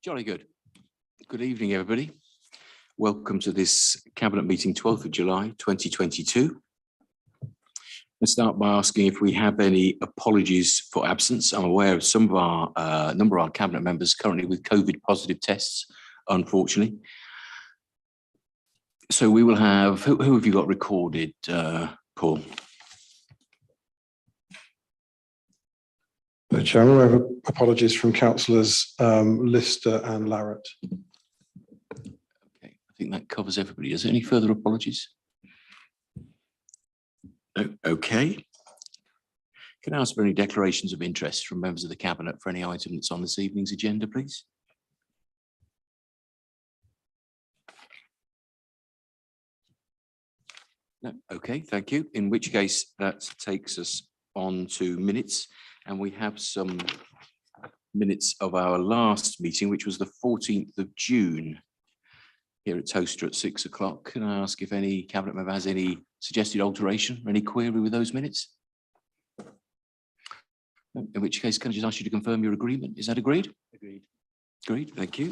Jolly good. Good evening, everybody. Welcome to this Cabinet meeting, 12th of July, 2022. Let's start by asking if we have any apologies for absence. I'm aware of some of our number of our Cabinet members currently with COVID positive tests, unfortunately. So we will have, who have you got recorded, Paul? Chairman, I have apologies from councillors Lister and Larratt. Okay, I think that covers everybody. Is there any further apologies? No. Okay. Can I ask for any declarations of interest from members of the Cabinet for any item that's on this evening's agenda, please? No. Okay, thank you. In which case, that takes us on to minutes. And we have some minutes of our last meeting, which was the 14th of June here at Toaster at 6 o'clock. Can I ask if any Cabinet member has any suggested alteration or any query with those minutes? In which case, can I just ask you to confirm your agreement? Is that agreed? Agreed. Agreed, thank you.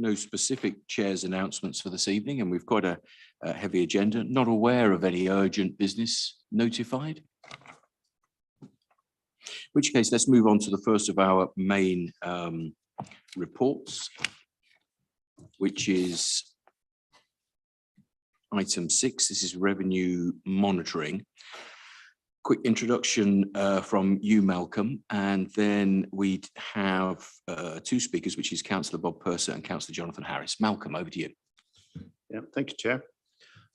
No specific chair's announcements for this evening, and we've got a heavy agenda. Not aware of any urgent business notified. In which case, let's move on to the first of our main reports, which is item 6. This is revenue monitoring. Quick introduction from you, Malcolm, and then we'd have two speakers, which is Councillor Bob Purser and Councillor Jonathan Harris. Malcolm, over to you. Yeah, thank you, Chair.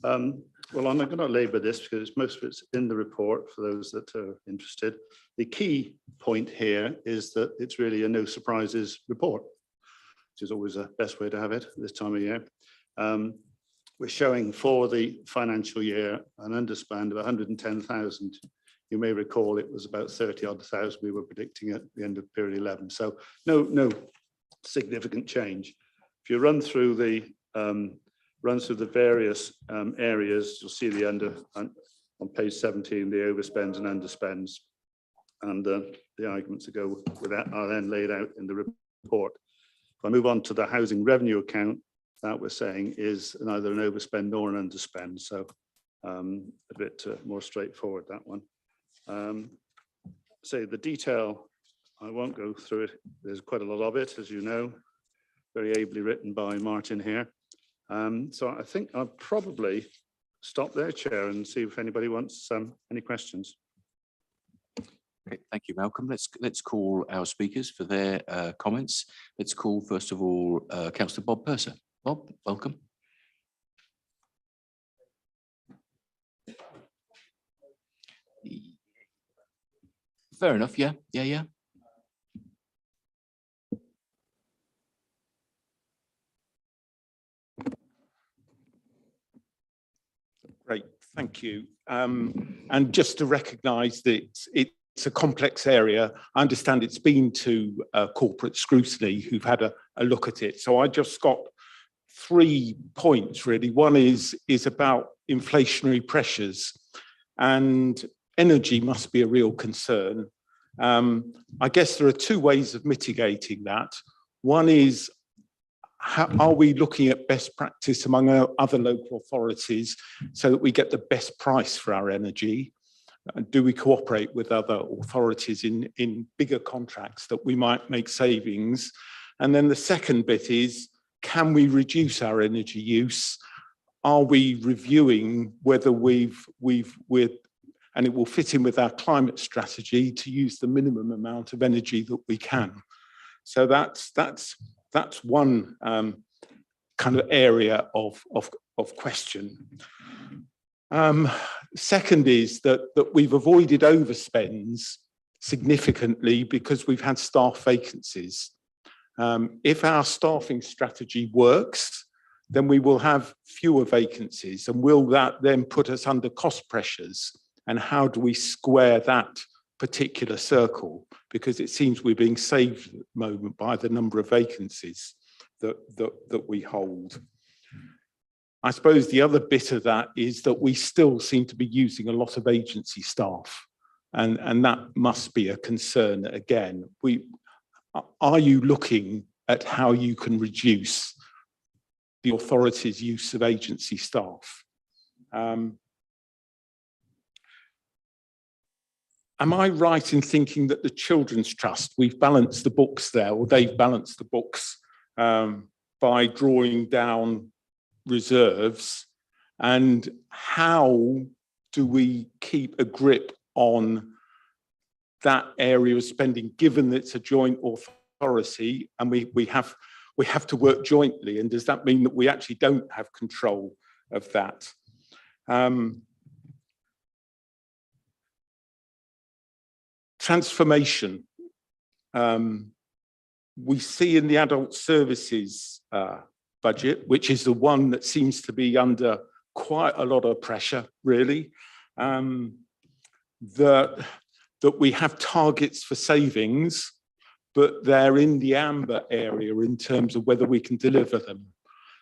Well, I'm not going to labour this because most of it's in the report for those that are interested. The key point here is that it's really a no surprises report, which is always the best way to have it this time of year. We're showing for the financial year an underspend of 110,000. You may recall it was about 30,000 we were predicting at the end of period 11. So no significant change. If you run through the various areas, you'll see the on page 17, the overspends and underspends, and the arguments that go with that are then laid out in the report. If I move on to the housing revenue account, that we're saying is neither an overspend nor an underspend, so a bit more straightforward, that one. So the detail, I won't go through it. There's quite a lot of it, as you know, very ably written by Martin here. So I think I'll probably stop there, Chair, and see if anybody wants any questions. Okay, thank you, Malcolm. Let's call our speakers for their comments. Let's call, first of all, Councillor Bob Purser. Bob, welcome. Fair enough, yeah. Great, thank you. And just to recognise that it's a complex area, I understand it's been to corporate scrutiny who've had a look at it. So I just got 3 points really. One is about inflationary pressures, and energy must be a real concern. I guess there are 2 ways of mitigating that. One is, how are we looking at best practice among other local authorities so that we get the best price for our energy? Do we cooperate with other authorities in bigger contracts that we might make savings? And then the second bit is, can we reduce our energy use? Are we reviewing whether and it will fit in with our climate strategy to use the minimum amount of energy that we can? So that's one kind of area of question. Second is that we've avoided overspends significantly because we've had staff vacancies. If our staffing strategy works, then we will have fewer vacancies, and will that then put us under cost pressures? And how do we square that particular circle? Because it seems we're being saved at the moment by the number of vacancies that we hold. I suppose the other bit of that is that we still seem to be using a lot of agency staff, and that must be a concern again. Are you looking at how you can reduce the authority's use of agency staff? Am I right in thinking that the Children's Trust, we've balanced the books there, or they've balanced the books by drawing down reserves? And how do we keep a grip on that area of spending, given that it's a joint authority and we have to work jointly? And does that mean that we actually don't have control of that? Transformation. We see in the adult services budget, which is the one that seems to be under quite a lot of pressure, really, that we have targets for savings, but they're in the amber area in terms of whether we can deliver them.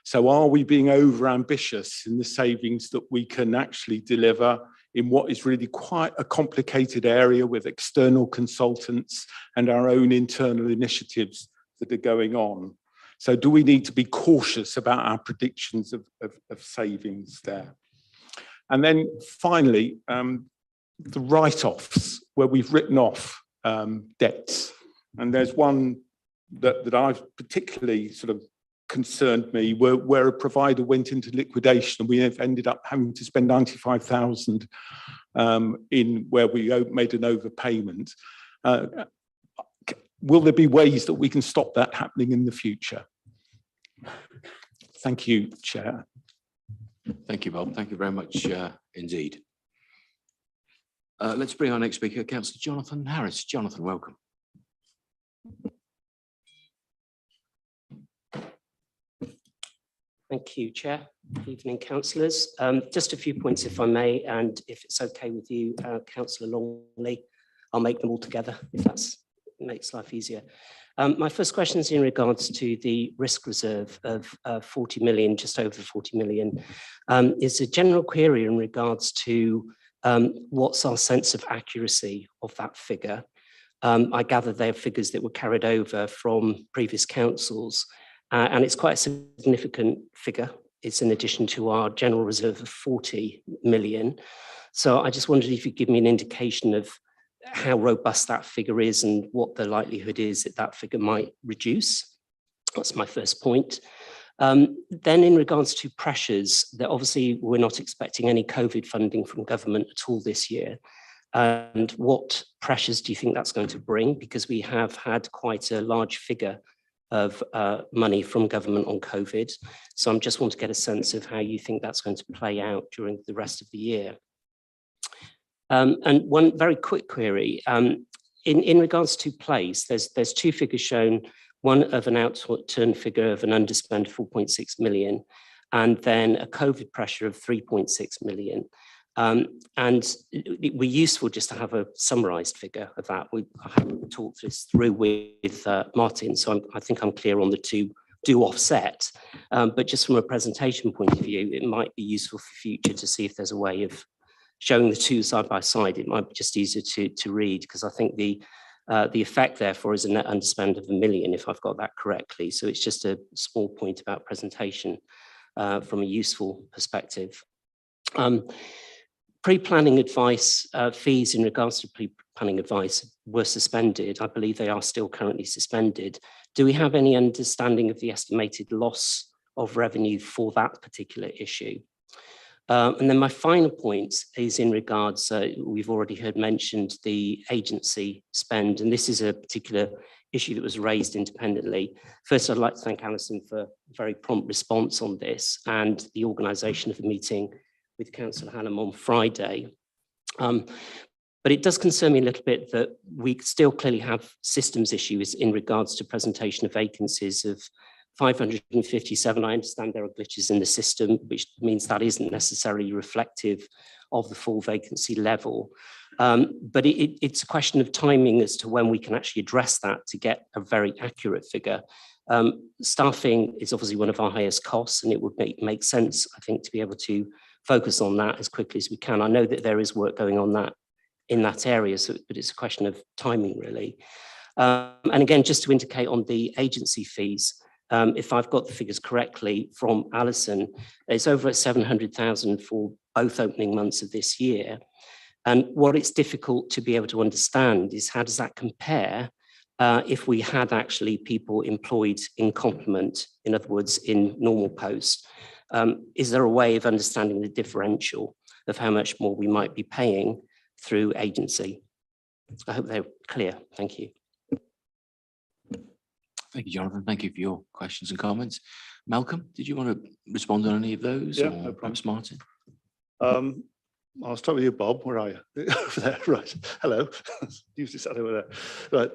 So are we being over ambitious in the savings that we can actually deliver in what is really quite a complicated area with external consultants and our own internal initiatives that are going on? So do we need to be cautious about our predictions of savings there? And then finally, the write-offs, where we've written off debts. And there's one that I've particularly sort of concerned me, where a provider went into liquidation and we have ended up having to spend 95,000 in where we made an overpayment. Will there be ways that we can stop that happening in the future? Thank you, Chair. Thank you, Bob. Thank you very much indeed. Let's bring our next speaker, Councillor Jonathan Harris. Jonathan, welcome. Thank you, Chair. Good evening, councillors. Just a few points, if I may, and if it's okay with you, Councillor Longley, I'll make them all together if that makes life easier. My first question is in regards to the risk reserve of 40 million, just over 40 million. It's a general query in regards to what's our sense of accuracy of that figure. I gather they're figures that were carried over from previous councils. And it's quite a significant figure. It's in addition to our general reserve of 40 million. So I just wondered if you could give me an indication of how robust that figure is and what the likelihood is that that figure might reduce. That's my first point. Then in regards to pressures, that obviously we're not expecting any COVID funding from government at all this year. And what pressures do you think that's going to bring? Because we have had quite a large figure of money from government on COVID. So I just want to get a sense of how you think that's going to play out during the rest of the year. And one very quick query, in regards to place, there's two figures shown, one of an outturn figure of an underspend of 4.6 million, and then a COVID pressure of 3.6 million. And it'd be useful just to have a summarised figure of that. I haven't talked this through with Martin, so I think I'm clear on the two do offset. But just from a presentation point of view, it might be useful for future to see if there's a way of showing the two side by side. It might be just easier to read, because I think the effect therefore is a net underspend of 1 million, if I've got that correctly. So it's just a small point about presentation from a useful perspective. Pre-planning advice fees in regards to pre-planning advice were suspended. I believe they are still currently suspended. Do we have any understanding of the estimated loss of revenue for that particular issue? And then my final point is in regards, we've already heard mentioned the agency spend, and this is a particular issue that was raised independently. First, I'd like to thank Alison for a very prompt response on this and the organisation of the meeting with Councillor Hannam on Friday. But it does concern me a little bit that we still clearly have systems issues in regards to presentation of vacancies of 557, I understand there are glitches in the system, which means that isn't necessarily reflective of the full vacancy level. But it's a question of timing as to when we can actually address that to get a very accurate figure. Staffing is obviously one of our highest costs, and it would make sense, I think, to be able to focus on that as quickly as we can. I know that there is work going on that in that area, but it's a question of timing, really. And again, just to indicate on the agency fees, if I've got the figures correctly from Alison, it's over at 700,000 for both opening months of this year. And what it's difficult to be able to understand is how does that compare if we had actually people employed in complement, in other words, in normal posts? Is there a way of understanding the differential of how much more we might be paying through agency? I hope they're clear. Thank you. Thank you, Jonathan. Thank you for your questions and comments. Malcolm, did you want to respond on any of those? Yeah, or no problem. perhaps Martin? I'll start with you, Bob. Where are you? Over there, right. Hello. Usually sat over there. Right.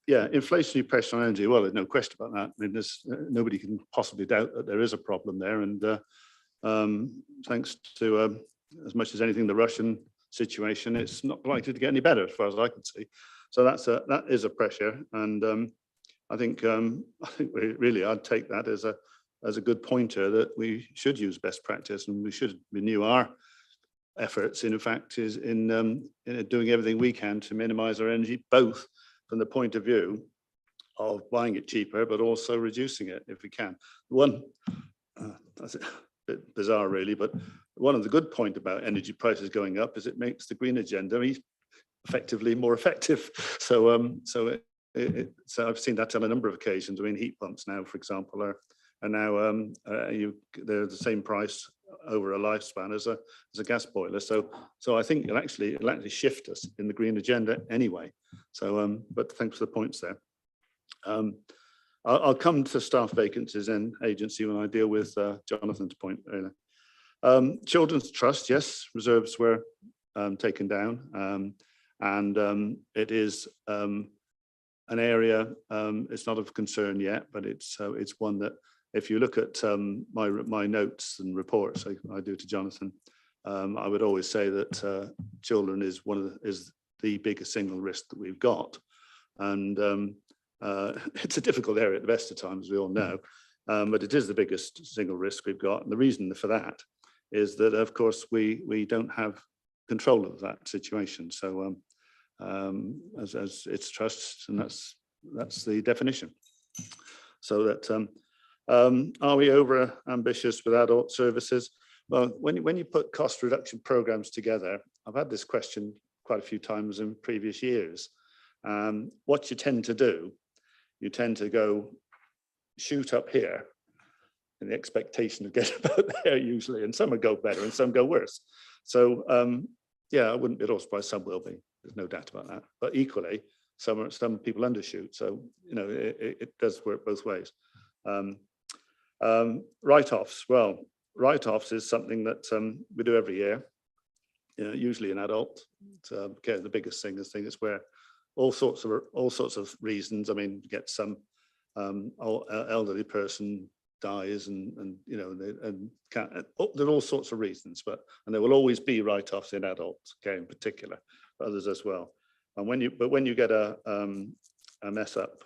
Yeah, inflationary pressure on energy. Well, there's no question about that. I mean, there's nobody can possibly doubt that there is a problem there. And thanks to as much as anything, the Russian situation, it's not likely to get any better as far as I can see. So that is a pressure. And I think really I'd take that as a good pointer that we should use best practice and we should renew our efforts. In fact, is in doing everything we can to minimise our energy, both from the point of view of buying it cheaper, but also reducing it if we can. One, that's a bit bizarre really, but one of the good point about energy prices going up is it makes the green agenda effectively more effective. So so I've seen that on a number of occasions. I mean, heat pumps now, for example, are now they're the same price over a lifespan as a gas boiler. So I think it'll actually shift us in the green agenda anyway. So but thanks for the points there. I'll come to staff vacancies and agency when I deal with Jonathan's point earlier. Children's Trust, yes, reserves were taken down, and it is an area. It's not of concern yet, but it's one that, if you look at my notes and reports I do to Jonathan, I would always say that children is the biggest single risk that we've got, and it's a difficult area at the best of times, we all know, but it is the biggest single risk we've got. And the reason for that is that, of course, we don't have control of that situation. So as it's trusts, and that's the definition. So that are we over ambitious with adult services? Well, when you put cost reduction programs together, I've had this question quite a few times in previous years. What you tend to do, you tend to go shoot up here in the expectation of getting about there usually, and some will go better and some go worse. So yeah, I wouldn't be at all surprised some will be. There's no doubt about that. But equally, some people undershoot. So it does work both ways. Write-offs. Well, write-offs is something that we do every year. Usually in adult. Okay, the biggest thing is where all sorts of reasons. I mean, you get some elderly person dies, and there are all sorts of reasons, and there will always be write-offs in adults, okay, in particular, but others as well. And when you get a mess up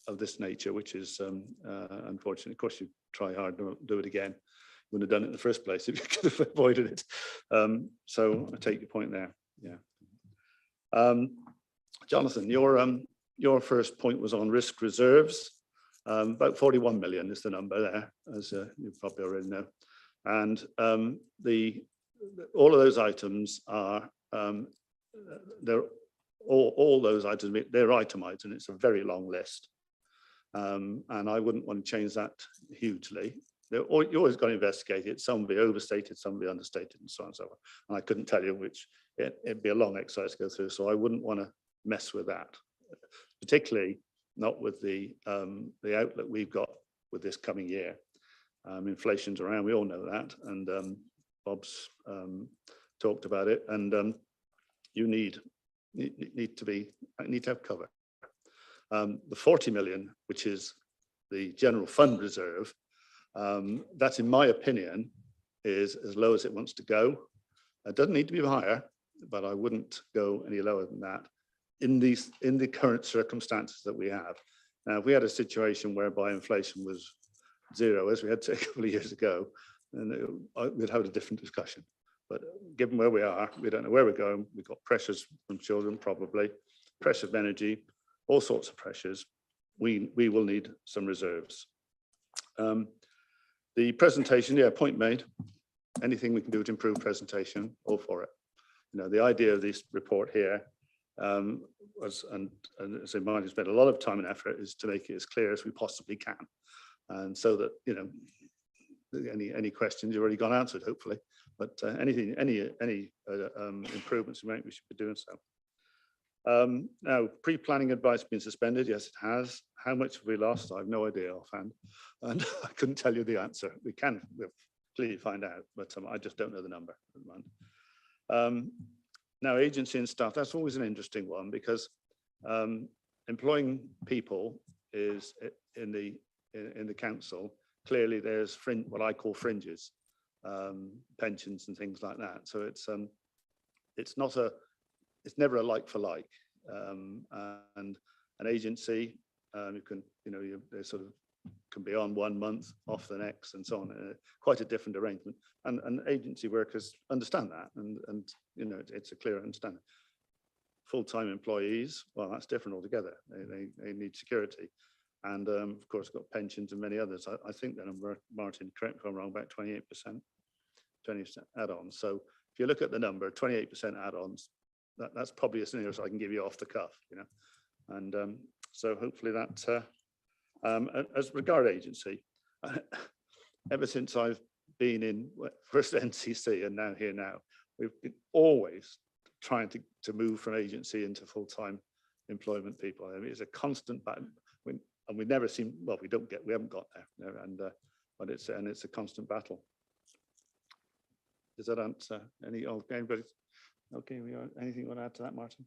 of this nature, which is unfortunate, of course, you try hard to do it again. You wouldn't have done it in the first place if you could have avoided it. So I take your point there. Yeah. Jonathan, your first point was on risk reserves. About 41 million is the number there, as you probably already know. And all of those items are they're all those items, they're itemized, and it's a very long list. And I wouldn't want to change that hugely. You always got to investigate it. Some will be overstated, some will be understated, and so on and so on. And I couldn't tell you which. It'd be a long exercise to go through, so I wouldn't want to mess with that, particularly not with the outlook we've got with this coming year. Inflation's around, we all know that, and Bob's talked about it, and you need to have cover. The 40 million, which is the general fund reserve, that in my opinion is as low as it wants to go. It doesn't need to be higher, but I wouldn't go any lower than that in the current circumstances that we have. Now, if we had a situation whereby inflation was zero, as we had a couple of years ago, then we'd have a different discussion. But given where we are, we don't know where we're going. We've got pressures from children, probably, pressure of energy, all sorts of pressures. We will need some reserves. The presentation, yeah, point made. Anything we can do to improve presentation, all for it. You know, the idea of this report here was, and as I might have spent a lot of time and effort, is to make it as clear as we possibly can. And so that, you know, any questions have already gone answered, hopefully. But any improvements we make, we should be doing so. Now, pre-planning advice being suspended, yes, it has. How much have we lost? I have no idea offhand, and I couldn't tell you the answer. We'll clearly find out, but I just don't know the number at the moment. Now, agency and staff, that's always an interesting one, because employing people is in the council. Clearly, there's what I call fringes, pensions and things like that. So it's never a like for like, and an agency they sort of can be on 1 month, off the next, and so on. Quite a different arrangement, and agency workers understand that, and you know, it's a clear understanding. Full-time employees, well, that's different altogether. They need security, and of course got pensions and many others. I think that number, Martin, correct me if I'm wrong, about 28%, 20% add-ons. So if you look at the number, 28% add-ons, that's probably as near as I can give you off the cuff, you know. And so hopefully that, as regard agency, ever since I've been in first NCC and now here now, we've been always trying to move from agency into full-time employment people. I mean, it's a constant battle, and we never seem, well, we haven't got there, but it's a constant battle. Does that answer anybody? Okay, anything you want to add to that, Martin?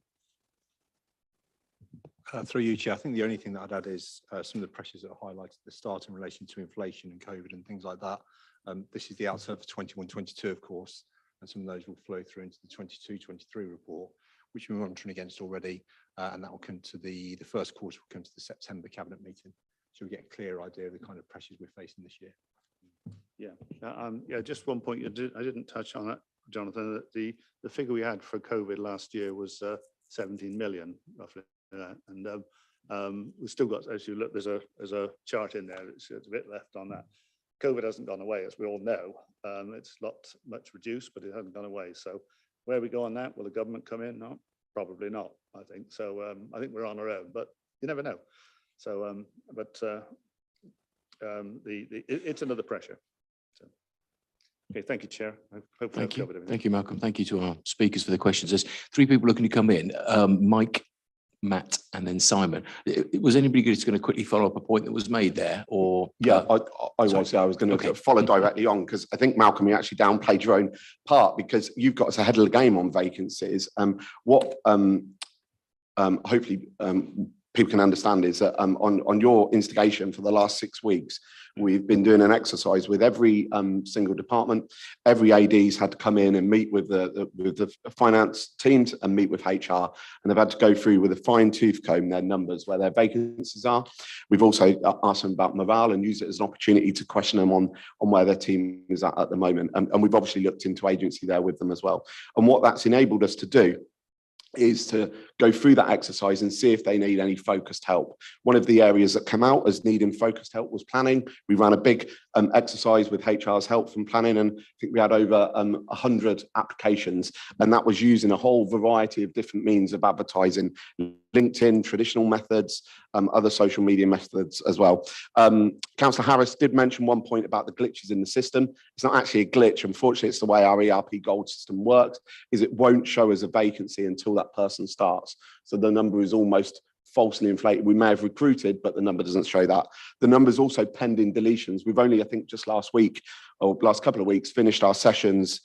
Through you, Chair, I think the only thing that I'd add is some of the pressures that are highlighted at the start in relation to inflation and COVID and things like that. This is the outset for 21-22, of course, and some of those will flow through into the 22-23 report, which we're monitoring against already, and that will come to the first quarter will come to the September cabinet meeting, so we get a clear idea of the kind of pressures we're facing this year. Yeah, just one point I didn't touch on that, Jonathan. That the figure we had for COVID last year was 17 million roughly. And we've still got, as you look, there's a chart in there. It's a bit left on that. COVID hasn't gone away, as we all know. It's much reduced, but it hasn't gone away. So where we go on that? Will the government come in? No, probably not. I think so. I think we're on our own, but you never know. So, it's another pressure. So, okay, thank you, Chair. Hopefully I've covered everything. Thank you, Malcolm. Thank you to our speakers for the questions. There's 3 people looking to come in. Mike, Matt, and then Simon. Was anybody just going to quickly follow up a point that was made there, or? Yeah, I was going to follow directly on, because I think, Malcolm, you actually downplayed your own part, because you've got us ahead of the game on vacancies. What hopefully people can understand is that on your instigation for the last 6 weeks, we've been doing an exercise with every single department. Every AD's had to come in and meet with the finance teams and meet with HR, and they've had to go through with a fine-tooth comb their numbers, where their vacancies are. We've also asked them about morale and used it as an opportunity to question them on where their team is at the moment. And we've obviously looked into agency there with them as well. And what that's enabled us to do is to go through that exercise and see if they need any focused help. One of the areas that came out as needing focused help was planning. We ran a big exercise with HR's help from planning, and I think we had over 100 applications, and that was using a whole variety of different means of advertising, LinkedIn, traditional methods, other social media methods as well. Councillor Harris did mention one point about the glitches in the system. It's not actually a glitch. Unfortunately, it's the way our ERP Gold system works, is it won't show as a vacancy until that person starts. So the number is almost falsely inflated. We may have recruited, but the number doesn't show that. The number's also pending deletions. We've only, I think, just last week or last couple of weeks, finished our sessions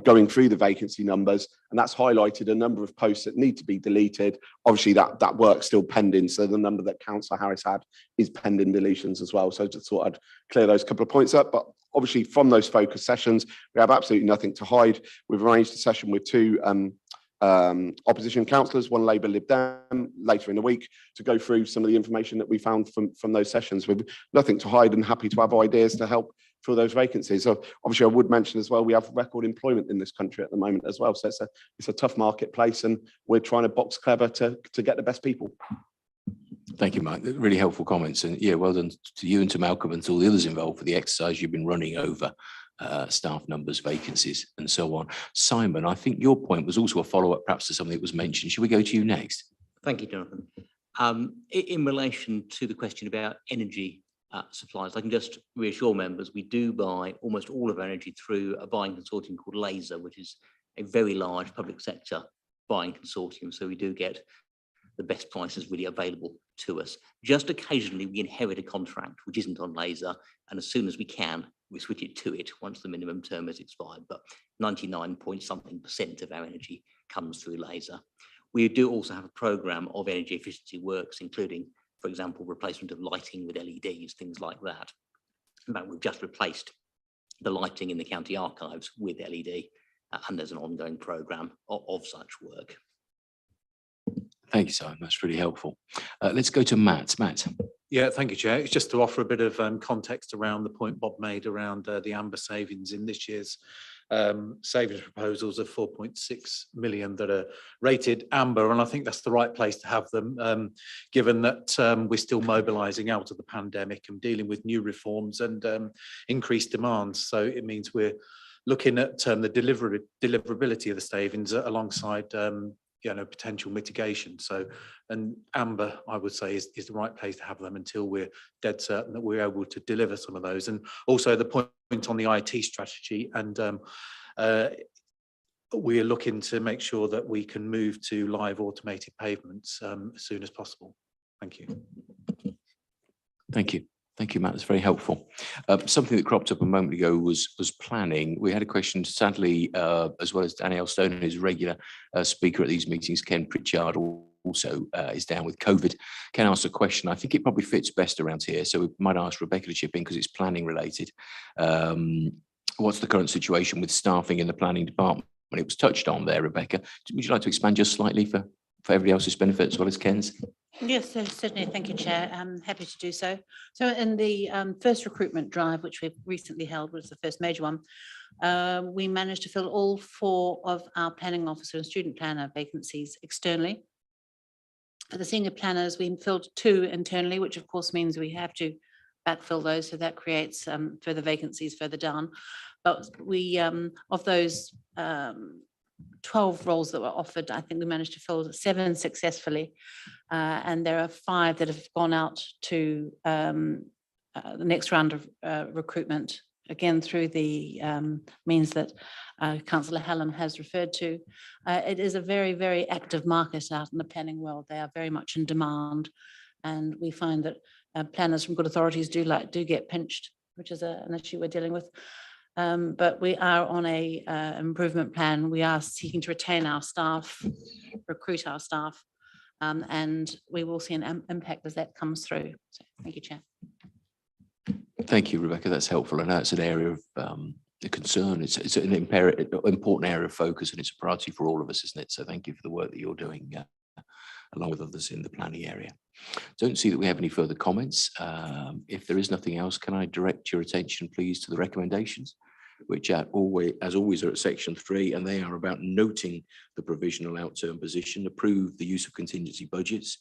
going through the vacancy numbers, and that's highlighted a number of posts that need to be deleted. Obviously, that work's still pending, so the number that Councillor Harris had is pending deletions as well. So I just thought I'd clear those couple of points up. But obviously, from those focus sessions, we have absolutely nothing to hide. We've arranged a session with two opposition councillors, one Labour Lib Dem, later in the week, to go through some of the information that we found from those sessions. With nothing to hide and happy to have ideas to help fill those vacancies. So obviously, I would mention as well, we have record employment in this country at the moment as well. So it's a tough marketplace, and we're trying to box clever to get the best people. Thank you, Mike. Really helpful comments. And yeah, well done to you and to Malcolm and to all the others involved for the exercise you've been running over staff numbers, vacancies, and so on. Simon, I think your point was also a follow-up perhaps to something that was mentioned. Should we go to you next? Thank you, Jonathan. In relation to the question about energy supplies, I can just reassure members we do buy almost all of our energy through a buying consortium called Laser, which is a very large public sector buying consortium. So we do get the best prices really available to us. Just occasionally we inherit a contract which isn't on Laser, and as soon as we can, we switch it to it once the minimum term has expired. But 99% of our energy comes through Laser. We do also have a programme of energy efficiency works, including, for example, replacement of lighting with LEDs, things like that. In fact, we've just replaced the lighting in the county archives with LED, and there's an ongoing programme of such work. Thank you, Simon. That's really helpful. Let's go to Matt. Matt. Yeah, thank you, Chair. It's just to offer a bit of context around the point Bob made around the amber savings in this year's savings proposals of 4.6 million that are rated amber, and I think that's the right place to have them, given that we're still mobilising out of the pandemic and dealing with new reforms and increased demands. So it means we're looking at the deliverability of the savings alongside potential mitigation. So, and amber, I would say, is the right place to have them until we're dead certain that we're able to deliver some of those. And also the point on the IT strategy, and we're looking to make sure that we can move to live automated pavements as soon as possible. Thank you. Thank you. Thank you, Matt. That's very helpful. Something that cropped up a moment ago was planning. We had a question, sadly, as well as Danielle Stone, who's a regular speaker at these meetings. Ken Pritchard also is down with COVID. Ken asked a question. I think it probably fits best around here, so we might ask Rebecca to chip in because it's planning related. What's the current situation with staffing in the planning department? It was touched on there, Rebecca. Would you like to expand just slightly for everybody else's benefit as well as Ken's? Yes, certainly. Thank you, Chair. I'm happy to do so. So in the first recruitment drive, which we've recently held, was the first major one, we managed to fill all 4 of our planning officer and student planner vacancies externally. For the senior planners, we filled 2 internally, which of course means we have to backfill those. So that creates further vacancies further down. But we, of those 12 roles that were offered, I think we managed to fill 7 successfully, and there are 5 that have gone out to the next round of recruitment, again through the means that Councillor Hallam has referred to. It is a very, very active market out in the planning world. They are very much in demand, and we find that planners from good authorities do get pinched, which is an issue we're dealing with. But we are on a improvement plan. We are seeking to retain our staff, recruit our staff, and we will see an impact as that comes through. So, thank you, Chair. Thank you, Rebecca. That's helpful. I know it's an area of concern. It's an important area of focus, and it's a priority for all of us, isn't it? So thank you for the work that you're doing along with others in the planning area. Don't see that we have any further comments. If there is nothing else, can I direct your attention, please, to the recommendations, which as always are at section 3, and they are about noting the provisional out-term position, approve the use of contingency budgets,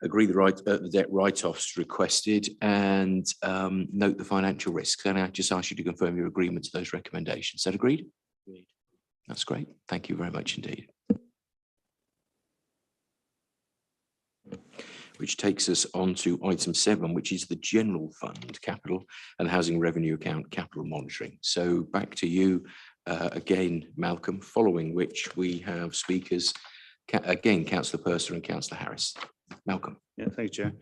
agree the debt write-offs requested, and note the financial risks. And I just ask you to confirm your agreement to those recommendations. Is that agreed? Agreed. That's great. Thank you very much indeed. Which takes us on to item 7, which is the general fund capital and housing revenue account capital monitoring. So back to you again, Malcolm, following which we have speakers, again, Councillor Purser and Councillor Harris. Malcolm. Yeah, thank you, Chair.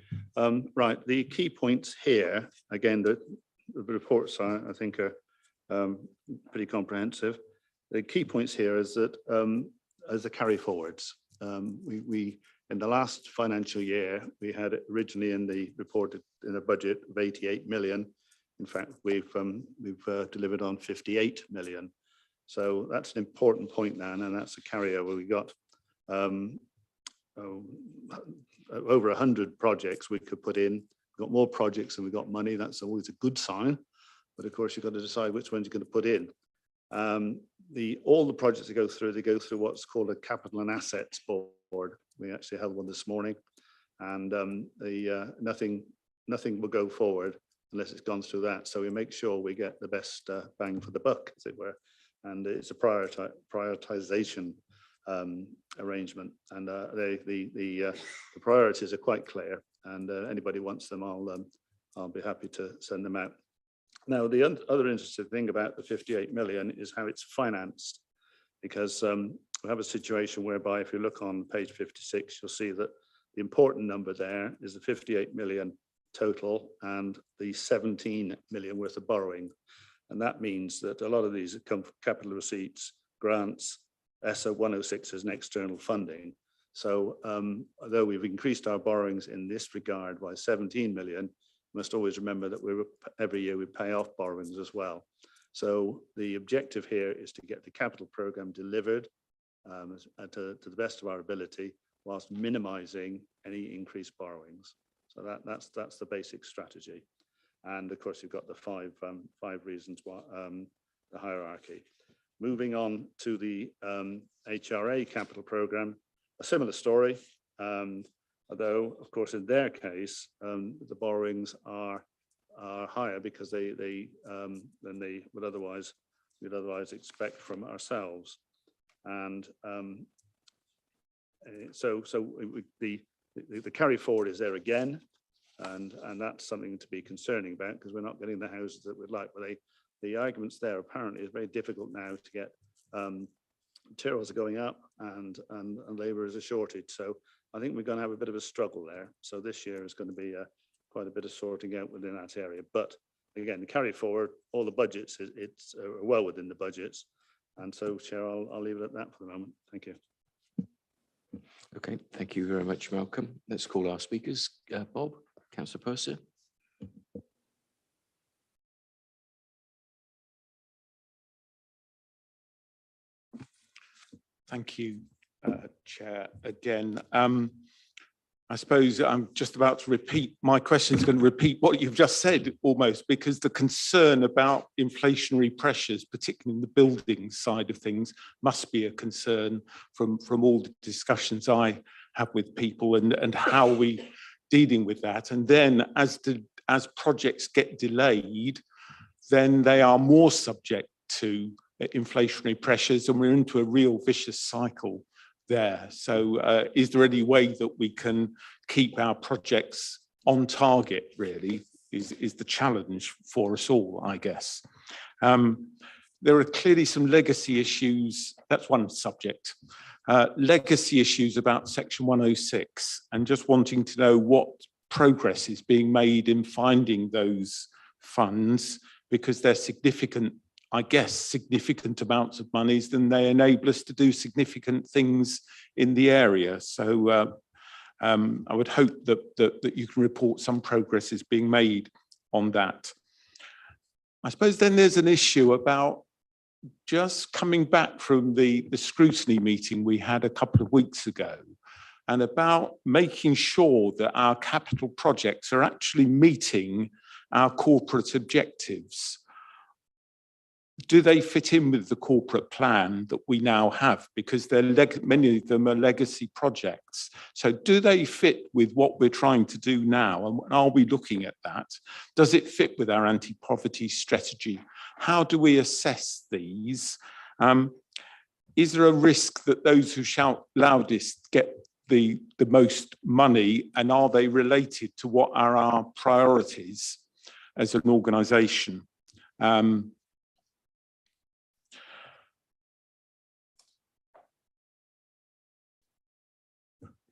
Right, the key points here, again, the reports I think are pretty comprehensive. The key points here is that as the carry forwards, we in the last financial year, we had it originally in the reported in the budget of 88 million. In fact, we've delivered on 58 million. So that's an important point now, and that's a carryover. We got over 100 projects we could put in. We've got more projects and we've got money. That's always a good sign. But of course, you've got to decide which ones you're going to put in. All the projects that go through, they go through what's called a capital and assets board. We actually held one this morning, and nothing will go forward unless it's gone through that. So we make sure we get the best bang for the buck, as it were. And it's a prioritization arrangement, and the priorities are quite clear. And anybody wants them, I'll be happy to send them out. Now, the other interesting thing about the 58 million is how it's financed, because we have a situation whereby if you look on page 56, you'll see that the important number there is the 58 million total and the 17 million worth of borrowing. And that means that a lot of these come from capital receipts, grants, ESSA 106 as an external funding. So although we've increased our borrowings in this regard by 17 million, you must always remember that every year we pay off borrowings as well. So the objective here is to get the capital program delivered to the best of our ability, whilst minimizing any increased borrowings. So that's the basic strategy. And of course, you've got the five reasons why, the hierarchy. Moving on to the HRA capital program, a similar story, although of course in their case the borrowings are higher because than they would otherwise expect from ourselves. And so the carry forward is there again, and that's something to be concerning about, because we're not getting the houses that we'd like. But the arguments there apparently is very difficult now to get. Materials are going up and labour is a shortage. So I think we're going to have a bit of a struggle there. So this year is going to be quite a bit of sorting out within that area. But again, the carry forward, all the budgets, it's well within the budgets. And so, Chair, I'll leave it at that for the moment. Thank you. Okay, thank you very much, Malcolm. Let's call our speakers. Bob, Councillor Purser. Thank you, Chair. Again, I suppose I'm just about to repeat, my question is going to repeat what you've just said almost, because the concern about inflationary pressures, particularly in the building side of things, must be a concern from all the discussions I have with people, and how we dealing with that. And then as projects get delayed, then they are more subject to inflationary pressures, and we're into a real vicious cycle there. So is there any way that we can keep our projects on target, really, is the challenge for us all, I guess. There are clearly some legacy issues. That's one subject. Legacy issues about Section 106, and just wanting to know what progress is being made in finding those funds, because they're significant, I guess, significant amounts of monies, then they enable us to do significant things in the area. So I would hope that you can report some progress is being made on that. I suppose then there's an issue about just coming back from the scrutiny meeting we had a couple of weeks ago, and about making sure that our capital projects are actually meeting our corporate objectives. Do they fit in with the corporate plan that we now have? Because many of them are legacy projects. So do they fit with what we're trying to do now? And are we looking at that? Does it fit with our anti-poverty strategy? How do we assess these? Is there a risk that those who shout loudest get the most money? And are they related to what are our priorities as an organisation?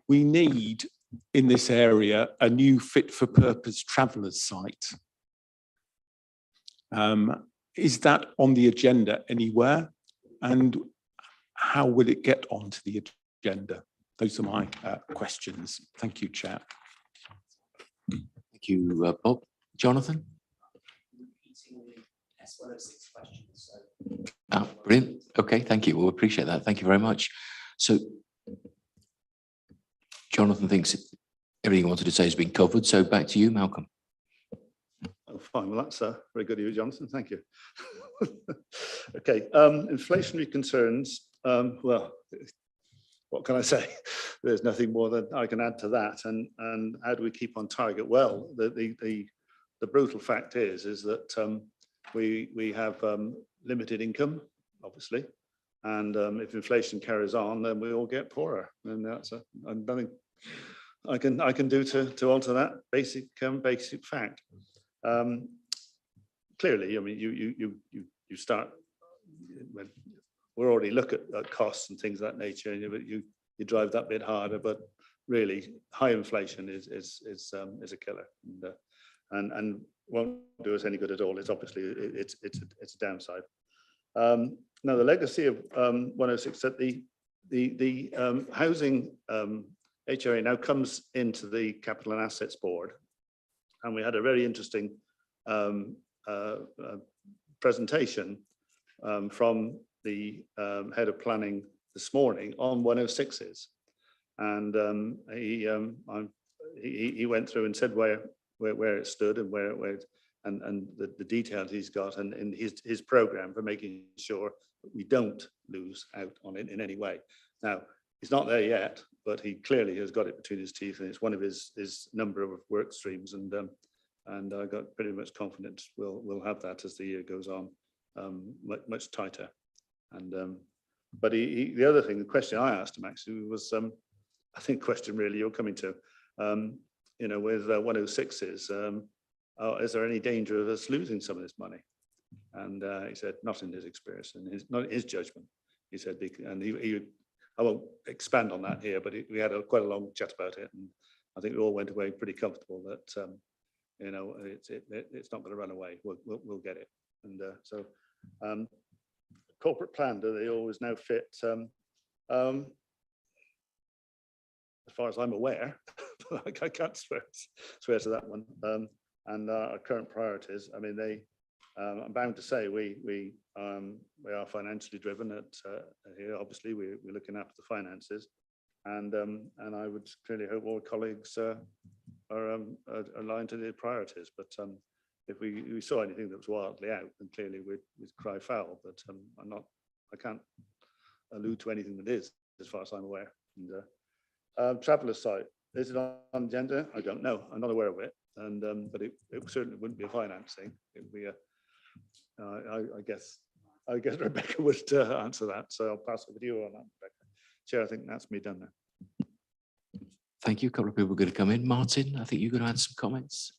We need in this area a new fit-for-purpose travellers site. Is that on the agenda anywhere? And how will it get onto the agenda? Those are my questions. Thank you, Chair. Thank you, Bob. Jonathan? Brilliant. Okay, thank you. We'll appreciate that. Thank you very much. So Jonathan thinks everything he wanted to say has been covered. So back to you, Malcolm. Oh, fine. Well, that's very good of you, Jonathan. Thank you. Okay. Inflationary concerns. Well, what can I say? There's nothing more that I can add to that. And how do we keep on target? Well, the brutal fact is that we have limited income, obviously, and if inflation carries on, then we all get poorer. And that's nothing I can do to alter that basic fact. Clearly, I mean, you start. We're already looking at costs and things of that nature, and you drive that bit harder. But really, high inflation is a killer, and won't do us any good at all. It's obviously it's a downside. Now the legacy of 106, that the housing HRA now comes into the Capital and Assets Board, and we had a very interesting presentation from the head of planning this morning on 106s, and he went through and said where it stood and where and the details he's got, and his program for making sure that we don't lose out on it in any way. Now he's not there yet, but he clearly has got it between his teeth, and it's one of his number of work streams, and I got pretty much confidence we'll have that as the year goes on, much tighter. And but the other thing, the question I asked him actually was, I think question really you're coming to, you know, with 106s, is there any danger of us losing some of this money? And he said, not in his experience and not his judgment. He said, and I won't expand on that here, but we had quite a long chat about it, and I think we all went away pretty comfortable that you know, it's not going to run away. We'll get it. And so corporate plan, do they always now fit? As far as I'm aware, I can't swear to that one. And our current priorities, I mean, I'm bound to say we are financially driven at here. Obviously, we're looking after the finances, and I would clearly hope all colleagues are aligned to the priorities. But if we saw anything that was wildly out, then clearly we'd cry foul. But I can't allude to anything that is, as far as I'm aware. And traveller site, is it on the agenda? I don't know. I'm not aware of it. And but it certainly wouldn't be a financing. It would be I guess Rebecca would answer that. So I'll pass it with you on that, Rebecca. Chair, I think that's me done there. Thank you. A couple of people are going to come in. Martin, I think you're going to add some comments.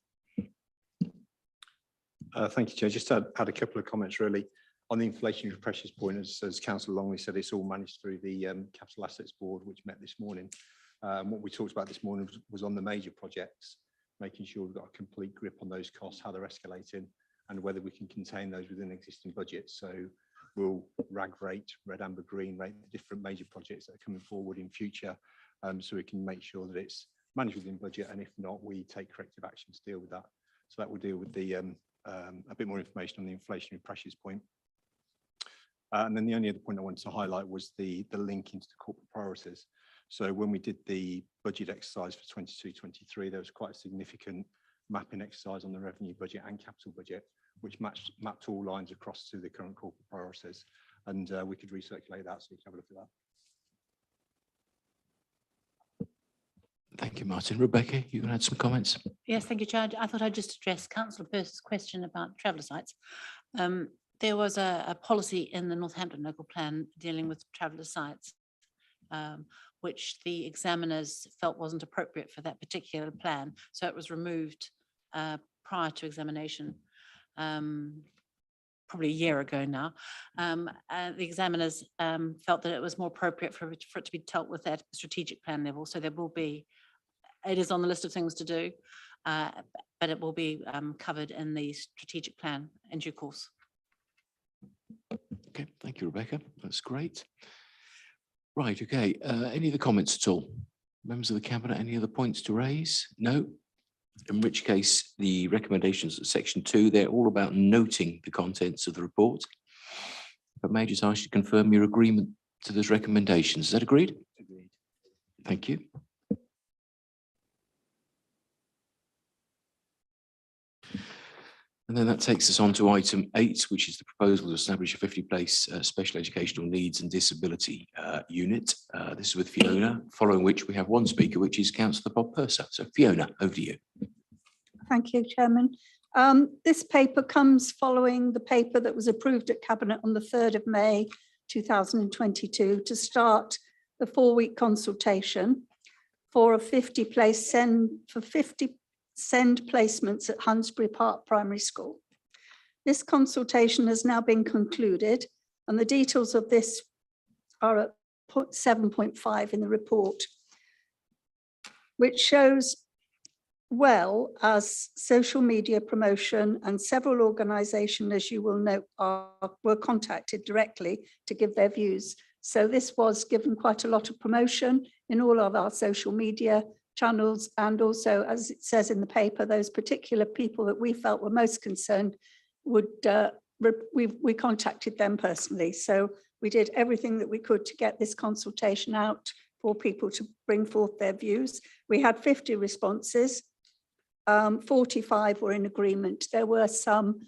Thank you, Chair. Just add a couple of comments really on the inflationary pressures point. As Councillor Longley said, it's all managed through the Capital Assets Board, which met this morning. What we talked about this morning was on the major projects, making sure we've got a complete grip on those costs, how they're escalating, and whether we can contain those within existing budgets. So we'll rate, red, amber, green, rate the different major projects that are coming forward in future, so we can make sure that it's managed within budget, and if not, we take corrective action to deal with that. So that will deal with the a bit more information on the inflationary pressures point. And then the only other point I wanted to highlight was the link into the corporate priorities. So when we did the budget exercise for 22-23, there was quite a significant mapping exercise on the revenue budget and capital budget, which mapped all lines across to the current corporate priorities. And we could recirculate that, so you can have a look at that. Thank you, Martin. Rebecca, you can add some comments. Yes, thank you, Chair. I thought I'd just address Councillor Pearce's question about traveller sites. There was a policy in the Northampton local plan dealing with traveller sites, which the examiners felt wasn't appropriate for that particular plan. So it was removed prior to examination, probably a year ago now. The examiners felt that it was more appropriate for it to be dealt with at strategic plan level. So there will be it is on the list of things to do, but it will be covered in the strategic plan in due course. Okay, thank you, Rebecca. That's great. Right, okay. Any other comments at all? Members of the Cabinet, any other points to raise? No? In which case, the recommendations at section 2, they're all about noting the contents of the report. But may I just ask you to confirm your agreement to those recommendations? Is that agreed? Agreed. Thank you. And then that takes us on to item 8, which is the proposal to establish a 50-place special educational needs and disability unit. This is with Fiona, following which we have one speaker, which is Councillor Bob Purser. So Fiona, over to you. Thank you, Chairman. This paper comes following the paper that was approved at Cabinet on the 3rd of May 2022 to start the 4-week consultation for a 50-place send placements at Hunsbury Park Primary School. This consultation has now been concluded, and the details of this are at 7.5 in the report, which shows well as social media promotion, and several organisations, as you will note, were contacted directly to give their views. So this was given quite a lot of promotion in all of our social media channels, and also, as it says in the paper, those particular people that we felt were most concerned would we contacted them personally. So we did everything that we could to get this consultation out for people to bring forth their views. We had 50 responses. 45 were in agreement. There were some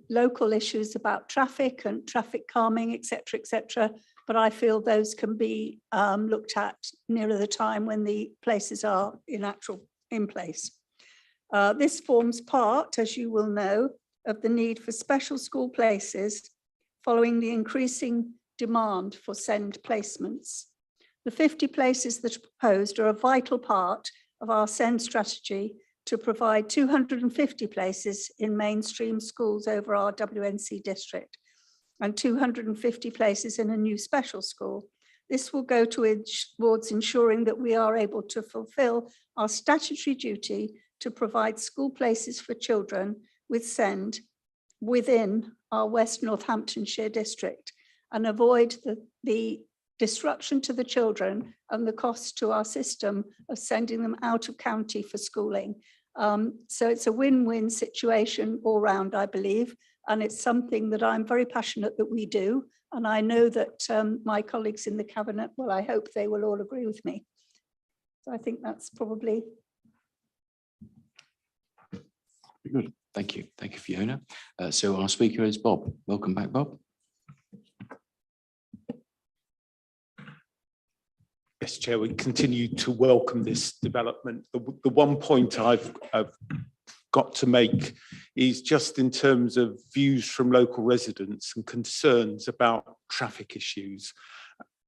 local issues about traffic and traffic calming, etc., but I feel those can be looked at nearer the time when the places are in place. This forms part, as you will know, of the need for special school places following the increasing demand for SEND placements. The 50 places that are proposed are a vital part of our SEND strategy to provide 250 places in mainstream schools over our WNC district and 250 places in a new special school. This will go towards ensuring that we are able to fulfill our statutory duty to provide school places for children with SEND within our West Northamptonshire district and avoid the disruption to the children and the cost to our system of sending them out of county for schooling. So it's a win-win situation all round, I believe, and it's something that I'm very passionate that we do. And I know that my colleagues in the Cabinet, well, I hope they will all agree with me. So I think that's probably. Good. Thank you. Thank you, Fiona. So our speaker is Bob. Welcome back, Bob. Yes, Chair, we continue to welcome this development. The one point I've got to make is just in terms of views from local residents and concerns about traffic issues,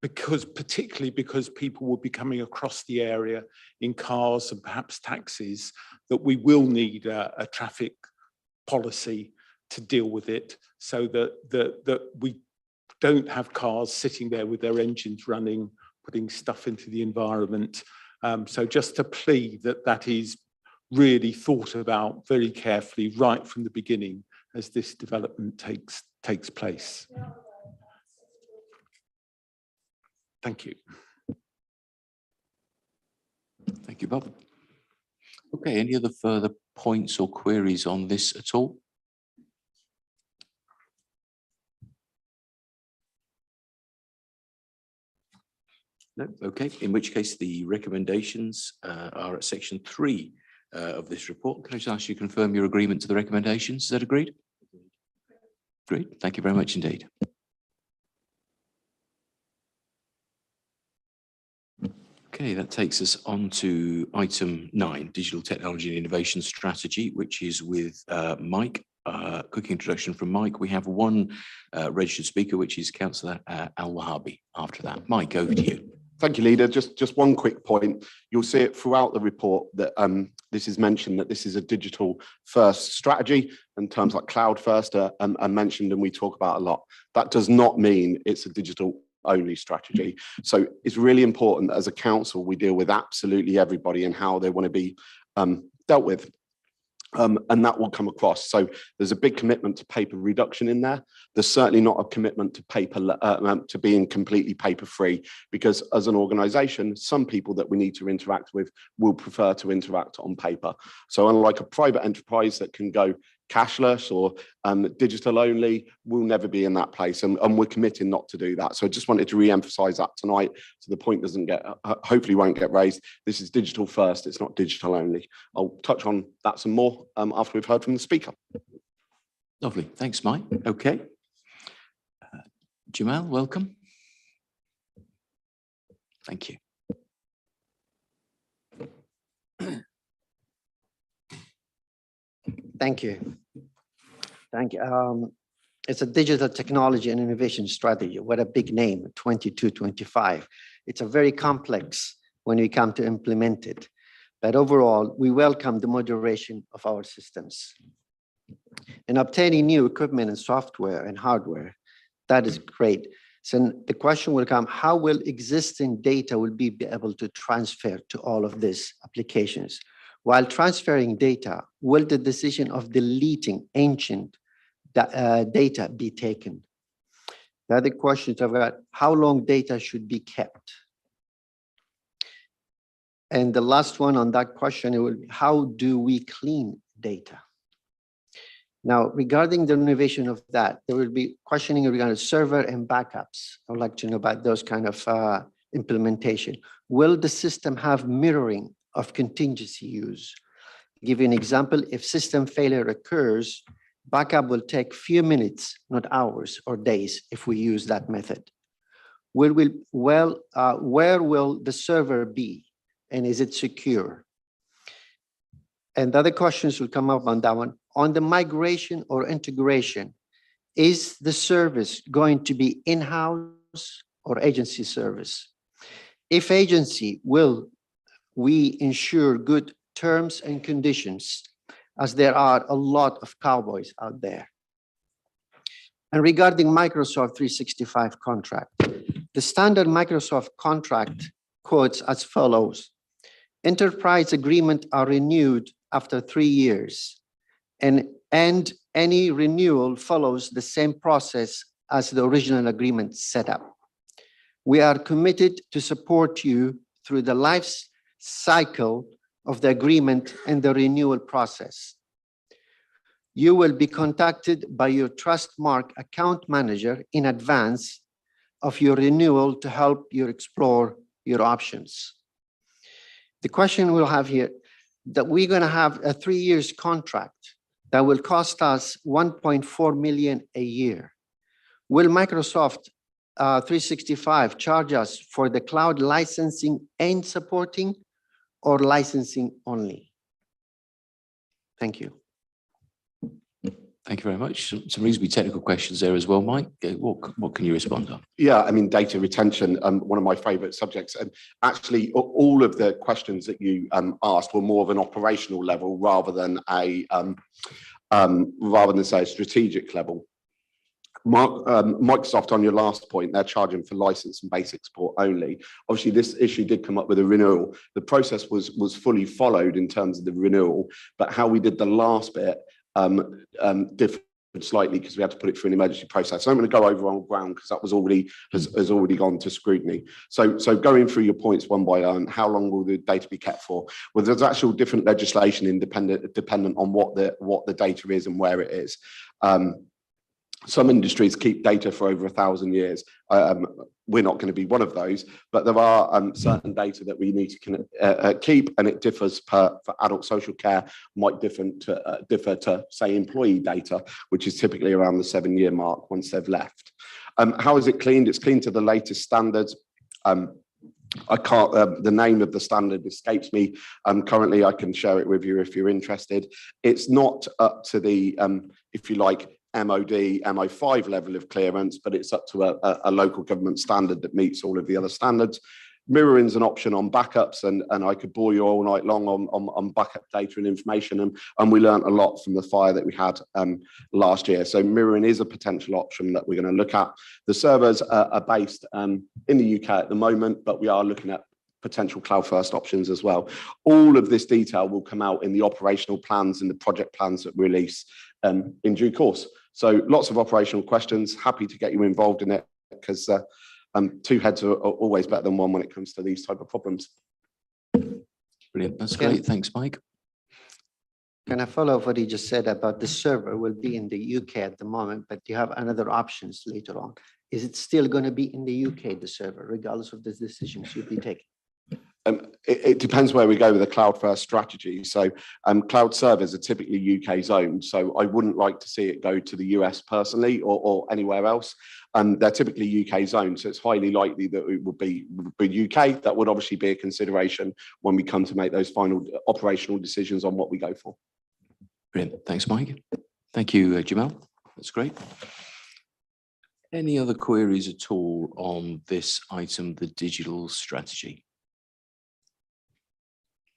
particularly because people will be coming across the area in cars and perhaps taxis, that we will need a traffic policy to deal with it so that we don't have cars sitting there with their engines running, putting stuff into the environment. So just to plead that is really thought about very carefully right from the beginning as this development takes place. Thank you. Thank you, Bob. Okay, any other further points or queries on this at all? No, okay, in which case the recommendations are at section 3 of this report. Can I just ask you to confirm your agreement to the recommendations? Is that agreed? Agreed. Thank you very much indeed. Okay, that takes us on to item 9, Digital Technology and Innovation Strategy, which is with Mike. Quick introduction from Mike. We have one registered speaker, which is Councillor Al-Wahabi. After that, Mike, over to you. Thank you, Leader. Just one quick point. You'll see it throughout the report that this is mentioned that this is a digital first strategy, and terms like cloud first are mentioned and we talk about a lot. That does not mean it's a digital only strategy. So it's really important that as a council, we deal with absolutely everybody and how they want to be dealt with. And that will come across. So there's a big commitment to paper reduction in there. There's certainly not a commitment to paper to being completely paper free, because as an organisation, some people that we need to interact with will prefer to interact on paper. So unlike a private enterprise that can go cashless or digital only, we'll never be in that place, and we're committing not to do that. So I just wanted to re-emphasize that tonight, so the point doesn't get, hopefully won't get raised. This is digital first, it's not digital only. I'll touch on that some more after we've heard from the speaker. Lovely, thanks, Mike. Okay. Jamal, welcome. Thank you. Thank you. Thank you. It's a digital technology and innovation strategy. What a big name, 2225. It's a very complex when we come to implement it. But overall, we welcome the moderation of our systems. In obtaining new equipment and software and hardware, that is great. So the question will come, how will existing data will be able to transfer to all of these applications? While transferring data, will the decision of deleting ancient data be taken? The other questions I've got, how long data should be kept? And the last one on that question, it will be, how do we clean data? Now, regarding the innovation of that, there will be questioning regarding server and backups. I would like to know about those kind of implementation. Will the system have mirroring of contingency use? Give you an example, if system failure occurs, backup will take few minutes, not hours or days if we use that method. Where will the server be, and is it secure? And the other questions will come up on that one. On the migration or integration, is the service going to be in-house or agency service? If agency, will we ensure good terms and conditions, as there are a lot of cowboys out there? And regarding Microsoft 365 contract, the standard Microsoft contract quotes as follows: enterprise agreement are renewed after 3 years, and any renewal follows the same process as the original agreement set up. We are committed to support you through the life cycle of the agreement and the renewal process. You will be contacted by your Trustmark account manager in advance of your renewal to help you explore your options. The question we'll have here, that we're going to have a 3 years contract that will cost us 1.4 million a year. Will Microsoft 365 charge us for the cloud licensing and supporting, or licensing only? Thank you. Thank you very much. Some reasonably technical questions there as well, Mike. What can you respond on? Yeah, I mean, data retention, one of my favourite subjects. And actually, all of the questions that you asked were more of an operational level rather than say a strategic level. Microsoft, on your last point, they're charging for license and basic support only. Obviously, this issue did come up with a renewal. The process was fully followed in terms of the renewal, but how we did the last bit differed slightly because we had to put it through an emergency process. So I'm going to go over on ground because that was already has already gone to scrutiny. So going through your points one by one, how long will the data be kept for? Well, there's actual different legislation dependent on what the data is and where it is. Some industries keep data for over 1,000 years. We're not going to be one of those, but there are certain data that we need to keep, and it differs for adult social care, might differ to say employee data, which is typically around the 7-year mark once they've left. How is it cleaned? It's cleaned to the latest standards. I can't, the name of the standard escapes me. Currently, I can share it with you if you're interested. It's not up to the, if you like, MOD, MO5 level of clearance, but it's up to a local government standard that meets all of the other standards. Mirroring's an option on backups, and I could bore you all night long on backup data and information, and we learned a lot from the fire that we had last year. So mirroring is a potential option that we're going to look at. The servers are based in the UK at the moment, but we are looking at potential cloud first options as well. All of this detail will come out in the operational plans and the project plans that we release in due course. So lots of operational questions. Happy to get you involved in it, because two heads are always better than one when it comes to these type of problems. Brilliant. That's great. Thanks, Mike. Can I follow up what you just said about the server will be in the UK at the moment, but you have another options later on. Is it still going to be in the UK, the server, regardless of the decisions you'll be taking? It depends where we go with the cloud first strategy. So cloud servers are typically UK zoned. So I wouldn't like to see it go to the US personally or anywhere else. They're typically UK zoned. So it's highly likely that it would be UK. That would obviously be a consideration when we come to make those final operational decisions on what we go for. Brilliant. Thanks, Mike. Thank you, Jamal. That's great. Any other queries at all on this item, the digital strategy?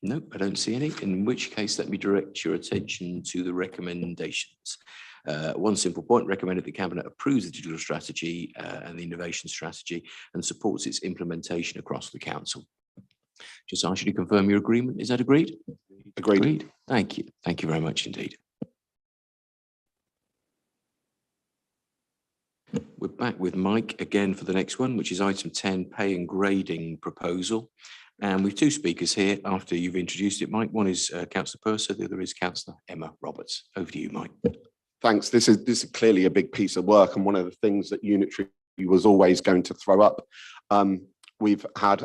No, I don't see any, in which case let me direct your attention to the recommendations. One simple point: recommended the Cabinet approves the digital strategy and the innovation strategy and supports its implementation across the Council. Just ask you to confirm your agreement. Is that agreed? Agreed. Thank you. Thank you very much indeed. We're back with Mike again for the next one, which is item 10, pay and grading proposal. And we've two speakers here after you've introduced it, Mike. One is Councillor Purser, the other is Councillor Emma Roberts. Over to you, Mike. Thanks. This is clearly a big piece of work, and one of the things that Unitary was always going to throw up. We've had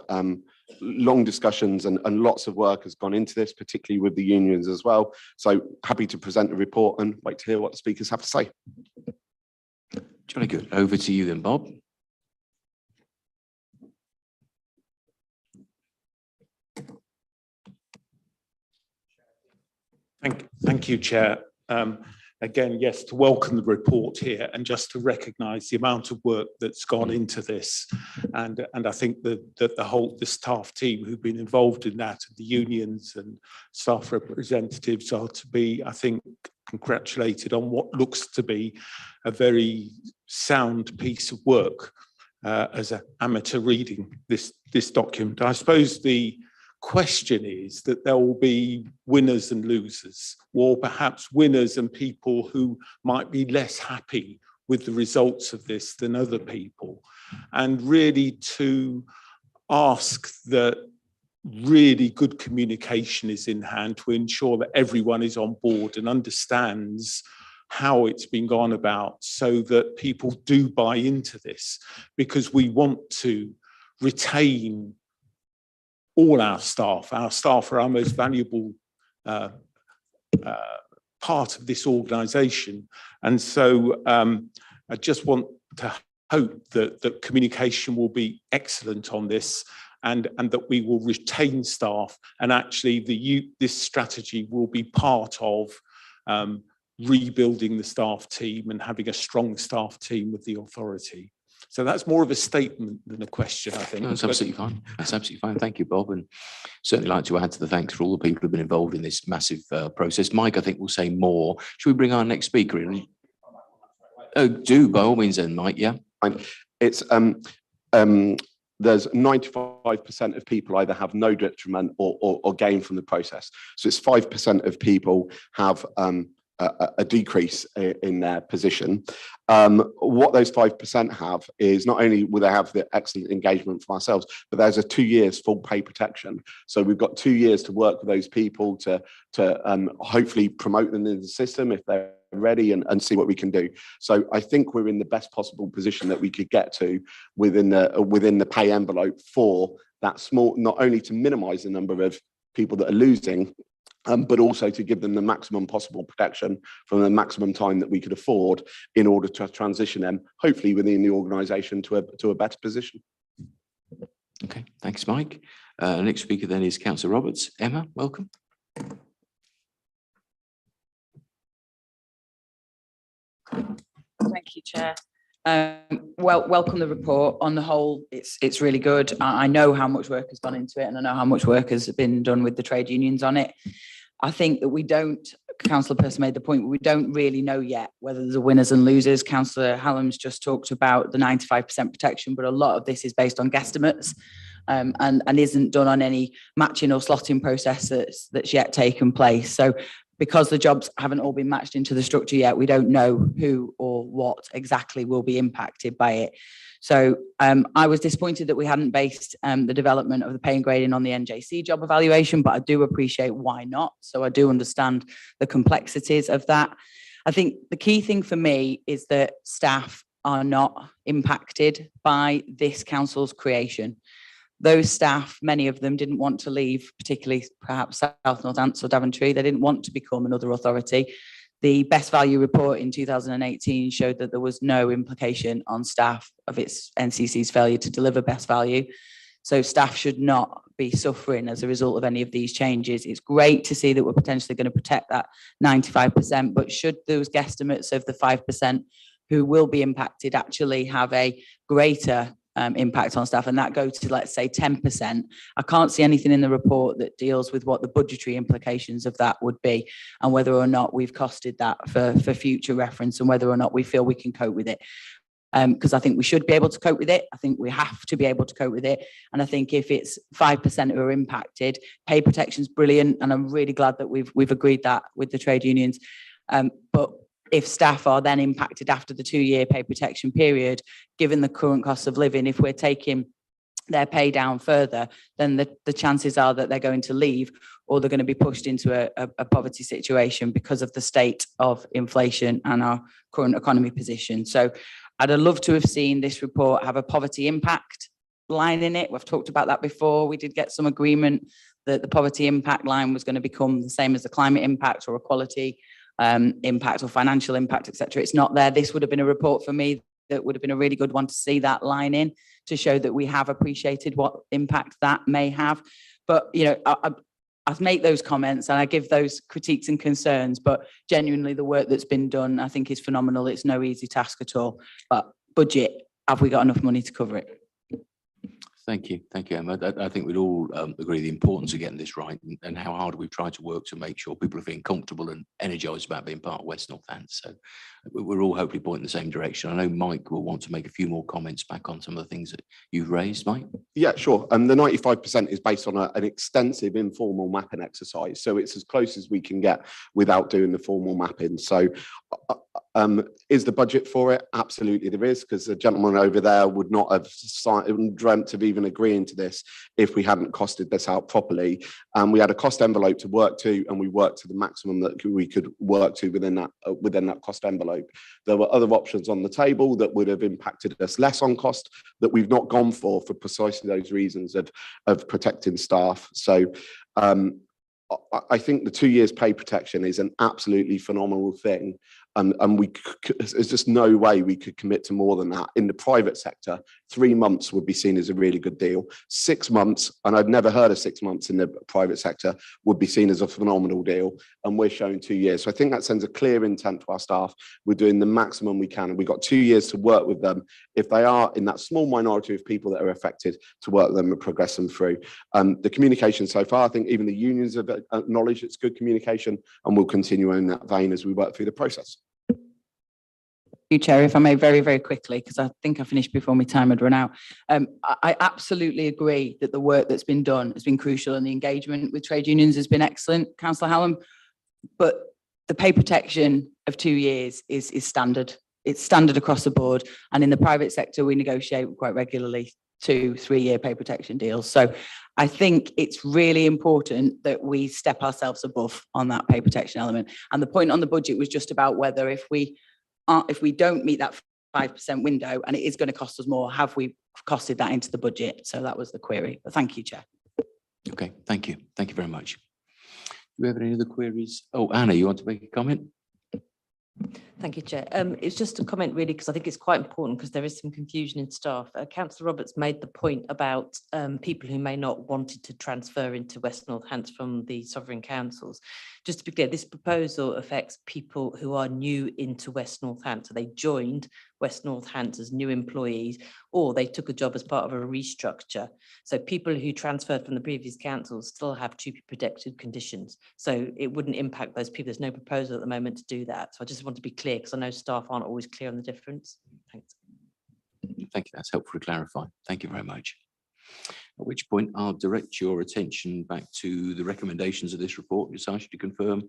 long discussions and lots of work has gone into this, particularly with the unions as well. So happy to present the report and wait to hear what the speakers have to say. Jolly good. Over to you then, Bob. Thank you, Chair. Again, yes, to welcome the report here and just to recognise the amount of work that's gone into this, and I think that the staff team who've been involved in that, the unions and staff representatives, are to be, I think, congratulated on what looks to be a very sound piece of work as an amateur reading this document. I suppose the question is that there will be winners and losers, or perhaps winners and people who might be less happy with the results of this than other people, and really to ask that really good communication is in hand to ensure that everyone is on board and understands how it's been gone about, so that people do buy into this, because we want to retain all our staff. Our staff are our most valuable part of this organisation. And so I just want to hope that communication will be excellent on this, and that we will retain staff, and actually this strategy will be part of rebuilding the staff team and having a strong staff team with the authority. So that's more of a statement than a question, I think. No, that's absolutely fine. That's absolutely fine. Thank you, Bob. And certainly like to add to the thanks for all the people who've been involved in this massive process. Mike, I think, will say more. Should we bring our next speaker in? Oh, do by all means then, Mike, yeah. It's there's 95% of people either have no detriment or gain from the process. So it's 5% of people have a decrease in their position. What those 5% have is not only will they have the excellent engagement from ourselves, but there's a 2 years full pay protection. So we've got 2 years to work with those people to hopefully promote them in the system if they're ready, and see what we can do. So I think we're in the best possible position that we could get to within the pay envelope for that small, not only to minimize the number of people that are losing, but also to give them the maximum possible protection from the maximum time that we could afford in order to transition them, hopefully within the organisation, to a better position. Okay, thanks, Mike. Next speaker then is Councillor Roberts. Emma, welcome. Thank you, Chair. Well, welcome the report. On the whole, it's really good. I know how much work has gone into it, and I know how much work has been done with the trade unions on it. I think that we don't, Councillor Person made the point, we don't really know yet whether there's winners and losers. Councillor Hallam's just talked about the 95% protection, but a lot of this is based on guesstimates and isn't done on any matching or slotting process that's yet taken place. So because the jobs haven't all been matched into the structure yet, we don't know who or what exactly will be impacted by it. So I was disappointed that we hadn't based the development of the pay and grading on the NJC job evaluation, but I do appreciate why not. So I do understand the complexities of that. I think the key thing for me is that staff are not impacted by this council's creation. Those staff, many of them didn't want to leave, particularly perhaps South Northants or Daventry. They didn't want to become another authority. The best value report in 2018 showed that there was no implication on staff of its NCC's failure to deliver best value. So staff should not be suffering as a result of any of these changes. It's great to see that we're potentially going to protect that 95%, but should those guesstimates of the 5% who will be impacted actually have a greater impact on staff, and that go to, let's say, 10%. I can't see anything in the report that deals with what the budgetary implications of that would be and whether or not we've costed that for future reference and whether or not we feel we can cope with it. Because I think we should be able to cope with it. I think we have to be able to cope with it. And I think if it's 5% who are impacted, pay protection is brilliant. And I'm really glad that we've agreed that with the trade unions. But if staff are then impacted after the 2-year pay protection period, given the current cost of living, if we're taking their pay down further, then the chances are that they're going to leave or they're going to be pushed into a poverty situation because of the state of inflation and our current economy position. So I'd have loved to have seen this report have a poverty impact line in it. We've talked about that before. We did get some agreement that the poverty impact line was going to become the same as the climate impact or equality impact or financial impact, etc. It's not there. This would have been a report for me that would have been a really good one to see that line in to show that we have appreciated what impact that may have. But, you know, I make those comments and I give those critiques and concerns, but genuinely the work that's been done, I think, is phenomenal. It's no easy task at all. But budget, have we got enough money to cover it? Thank you, Emma. I think we'd all agree the importance of getting this right and how hard we've tried to work to make sure people are feeling comfortable and energised about being part of West Northants. So we're all hopefully pointing in the same direction. I know Mike will want to make a few more comments back on some of the things that you've raised, Mike. Yeah, sure. The 95% is based on an extensive informal mapping exercise. So it's as close as we can get without doing the formal mapping. So is the budget for it? Absolutely there is, because the gentleman over there would not have dreamt of even agreeing to this if we hadn't costed this out properly. We had a cost envelope to work to, and we worked to the maximum that we could work to within that cost envelope. There were other options on the table that would have impacted us less on cost that we've not gone for precisely those reasons of protecting staff. So I think the 2 years pay protection is an absolutely phenomenal thing. And there's just no way we could commit to more than that. In the private sector, 3 months would be seen as a really good deal. 6 months, and I've never heard of 6 months in the private sector, would be seen as a phenomenal deal. And we're showing 2 years. So I think that sends a clear intent to our staff. We're doing the maximum we can. And we've got 2 years to work with them. If they are in that small minority of people that are affected, to work with them and progress them through. The communication so far, I think even the unions have acknowledged it's good communication, and we'll continue in that vein as we work through the process. You, Chair, if I may, very, very quickly, because I think I finished before my time had run out. I absolutely agree that the work that's been done has been crucial and the engagement with trade unions has been excellent, Councillor Hallam. But the pay protection of 2 years is standard. It's standard across the board. And in the private sector, we negotiate quite regularly 2-3 year pay protection deals. So I think it's really important that we step ourselves above on that pay protection element. And the point on the budget was just about whether if we don't meet that 5% window and it is going to cost us more, have we costed that into the budget? So that was the query. But thank you, Chair. Okay, thank you. Thank you very much. Do we have any other queries? Oh, Anna, you want to make a comment? Thank you, Chair. It's just a comment really, because I think it's quite important because there is some confusion in staff. Councillor Roberts made the point about people who may not wanted to transfer into West Northants from the sovereign councils. Just to be clear, this proposal affects people who are new into West Northants. So they joined West Northants as new employees, or they took a job as part of a restructure. So people who transferred from the previous council still have to be protected conditions. So it wouldn't impact those people. There's no proposal at the moment to do that. So I just want to be clear because I know staff aren't always clear on the difference. Thanks. Thank you. That's helpful to clarify. Thank you very much. At which point I'll direct your attention back to the recommendations of this report. Just ask you to confirm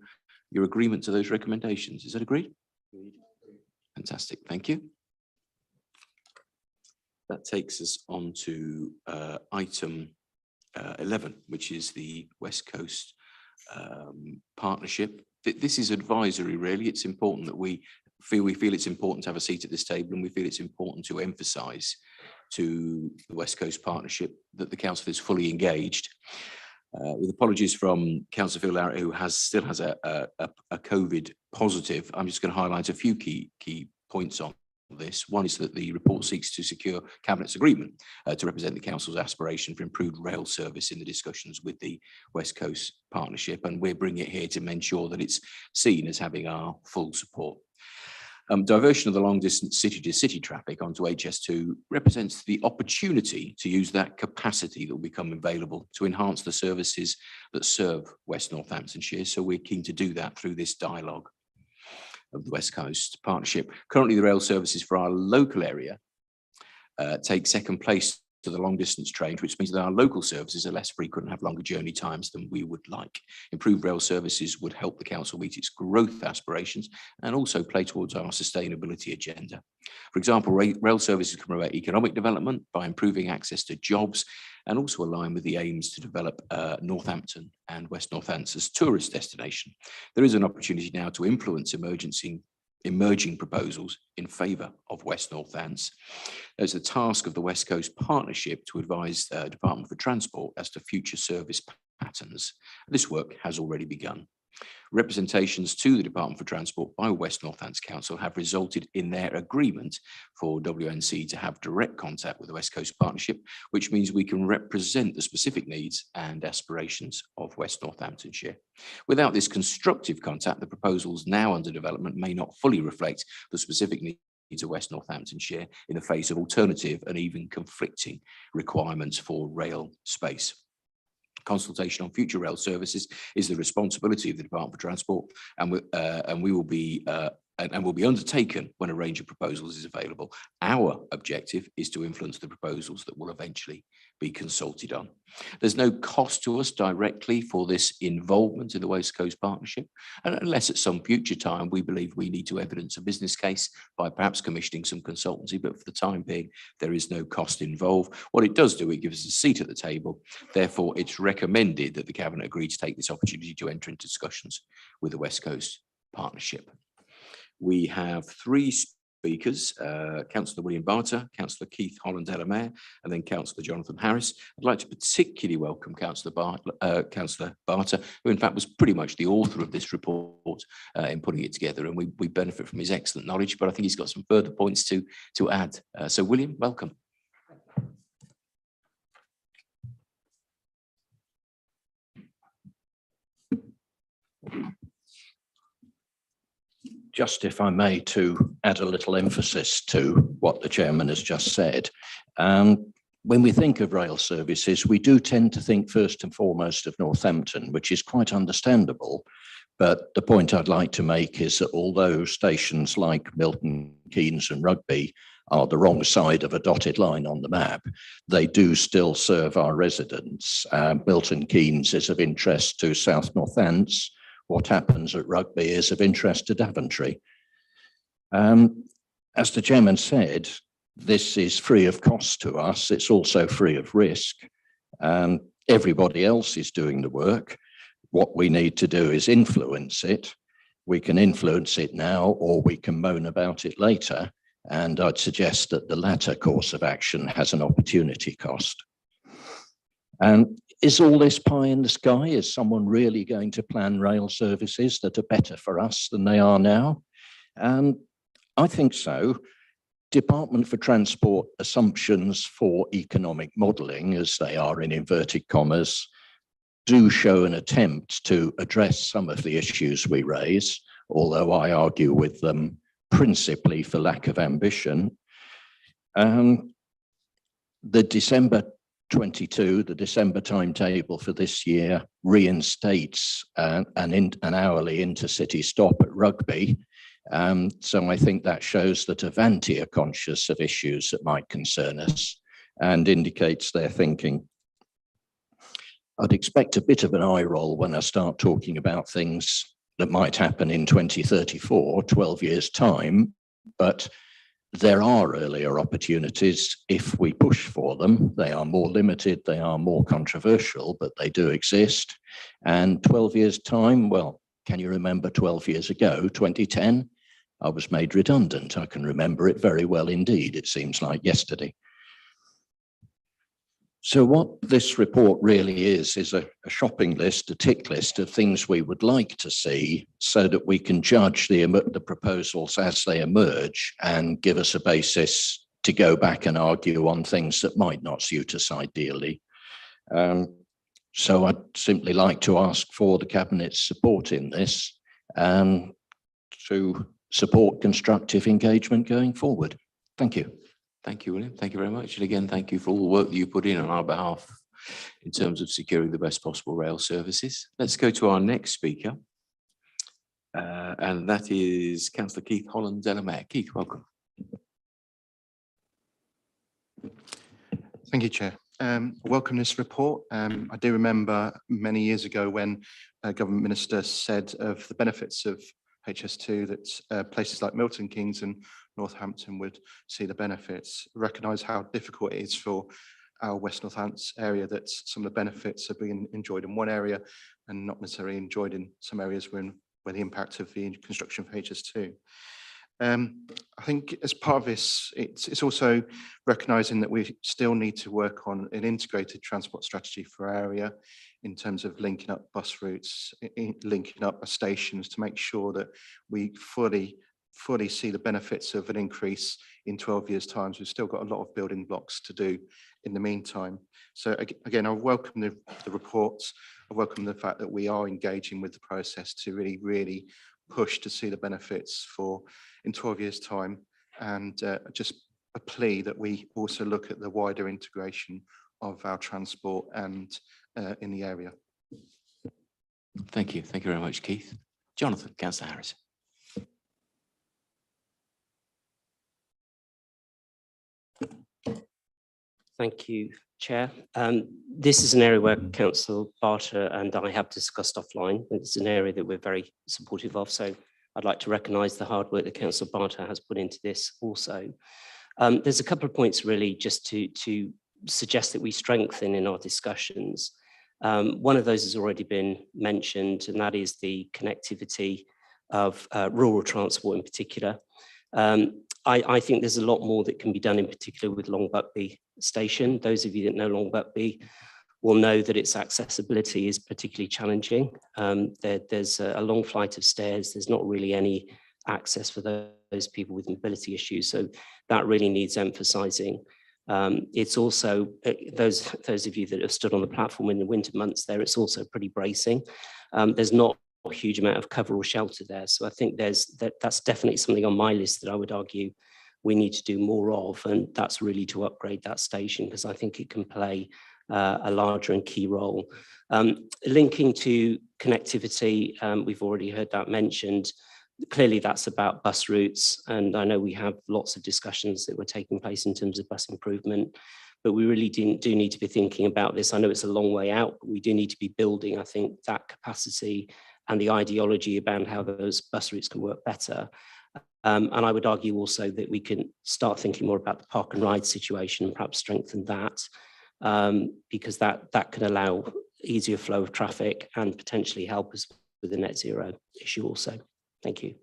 your agreement to those recommendations. Is that agreed? Fantastic. Thank you. That takes us on to item 11, which is the West Coast partnership. This is advisory, really. It's important that we feel it's important to have a seat at this table, and we feel it's important to emphasise to the West Coast Partnership that the council is fully engaged. With apologies from Councillor Phil Larrett, who still has a COVID positive, I'm just going to highlight a few key points on this. One is that the report seeks to secure Cabinet's agreement to represent the council's aspiration for improved rail service in the discussions with the West Coast Partnership, and we're bringing it here to ensure that it's seen as having our full support. Diversion of the long-distance city-to-city traffic onto HS2 represents the opportunity to use that capacity that will become available to enhance the services that serve West Northamptonshire. So we're keen to do that through this dialogue of the West Coast Partnership. Currently, the rail services for our local area take second place to the long distance train, which means that our local services are less frequent and have longer journey times than we would like. Improved rail services would help the council meet its growth aspirations and also play towards our sustainability agenda. For example, rail services can promote economic development by improving access to jobs and also align with the aims to develop Northampton and West Northants as tourist destination. There is an opportunity now to influence emerging proposals in favour of West Northants. There's a task of the West Coast Partnership to advise the Department for Transport as to future service patterns. This work has already begun. Representations to the Department for Transport by West Northants Council have resulted in their agreement for WNC to have direct contact with the West Coast Partnership, which means we can represent the specific needs and aspirations of West Northamptonshire. Without this constructive contact, the proposals now under development may not fully reflect the specific needs of West Northamptonshire in the face of alternative and even conflicting requirements for rail space. Consultation on future rail services is the responsibility of the Department for Transport, and will be undertaken when a range of proposals is available. Our objective is to influence the proposals that will eventually be consulted on. There's no cost to us directly for this involvement in the West Coast Partnership, and unless at some future time we believe we need to evidence a business case by perhaps commissioning some consultancy, but for the time being, there is no cost involved. What it does do, it gives us a seat at the table. Therefore, it's recommended that the Cabinet agree to take this opportunity to enter into discussions with the West Coast Partnership. We have three speakers, Councillor William Barter, Councillor Keith Holland-Delamere, and then Councillor Jonathan Harris. I'd like to particularly welcome Councillor Barter, who in fact was pretty much the author of this report in putting it together, and we benefit from his excellent knowledge, but I think he's got some further points to add. So William, welcome. Just if I may, to add a little emphasis to what the chairman has just said. When we think of rail services, we do tend to think first and foremost of Northampton, which is quite understandable. But the point I'd like to make is that although stations like Milton Keynes and Rugby are the wrong side of a dotted line on the map, they do still serve our residents. Milton Keynes is of interest to South Northants. What happens at Rugby is of interest to Daventry. As the chairman said, this is free of cost to us. It's also free of risk. Everybody else is doing the work. What we need to do is influence it. We can influence it now, or we can moan about it later. And I'd suggest that the latter course of action has an opportunity cost. Is all this pie in the sky? Is someone really going to plan rail services that are better for us than they are now? I think so. Department for Transport assumptions for economic modelling, as they are in inverted commas, do show an attempt to address some of the issues we raise, although I argue with them principally for lack of ambition. The December 22, the December timetable for this year reinstates an hourly intercity stop at Rugby. So I think that shows that Avanti are conscious of issues that might concern us and indicates their thinking. I'd expect a bit of an eye roll when I start talking about things that might happen in 2034, 12 years' time, but there are earlier opportunities if we push for them. They are more limited, they are more controversial, but they do exist. And 12 years' time, well, can you remember 12 years ago, 2010? I was made redundant. I can remember it very well indeed. It seems like yesterday. So what this report really is a shopping list, a tick list of things we would like to see so that we can judge the proposals as they emerge and give us a basis to go back and argue on things that might not suit us ideally. So I'd simply like to ask for the Cabinet's support in this and to support constructive engagement going forward. Thank you. Thank you, William. Thank you very much. And again, thank you for all the work that you put in on our behalf in terms of securing the best possible rail services. Let's go to our next speaker. And that is Councillor Keith Holland-Delamere. Keith, welcome. Thank you, Chair. Welcome this report. I do remember many years ago when a government minister said of the benefits of HS2 that places like Milton Keynes and Northampton would see the benefits, recognise how difficult it is for our West Northants area that some of the benefits are being enjoyed in one area and not necessarily enjoyed in some areas where the impact of the construction of HS2. I think as part of this, it's also recognising that we still need to work on an integrated transport strategy for our area in terms of linking up bus routes, linking up stations to make sure that we fully see the benefits of an increase in 12 years' time. We've still got a lot of building blocks to do in the meantime. So again, I welcome the reports. I welcome the fact that we are engaging with the process to really push to see the benefits for in 12 years' time, and just a plea that we also look at the wider integration of our transport and in the area. Thank you. Thank you very much, Keith. Jonathan, Councillor Harris. Thank you, Chair. This is an area where Councillor Barter and I have discussed offline. It's an area that we're very supportive of. So I'd like to recognise the hard work that Councillor Barter has put into this also. There's a couple of points really just to suggest that we strengthen in our discussions. One of those has already been mentioned, and that is the connectivity of rural transport in particular. I think there's a lot more that can be done, in particular with Long Buckby Station. Those of you that know Long Buckby will know that its accessibility is particularly challenging. There's a long flight of stairs. There's not really any access for those people with mobility issues. So that really needs emphasising. It's also, those of you that have stood on the platform in the winter months there, it's also pretty bracing. There's not a huge amount of cover or shelter there. So I think that's definitely something on my list that I would argue we need to do more of, and that's really to upgrade that station, because I think it can play a larger and key role. Linking to connectivity, we've already heard that mentioned. Clearly that's about bus routes, and I know we have lots of discussions that were taking place in terms of bus improvement, but we really do need to be thinking about this. I know it's a long way out, but we do need to be building, I think, that capacity and the ideology about how those bus routes can work better. And I would argue also that we can start thinking more about the park and ride situation and perhaps strengthen that, because that can allow easier flow of traffic and potentially help us with the net zero issue also. Thank you.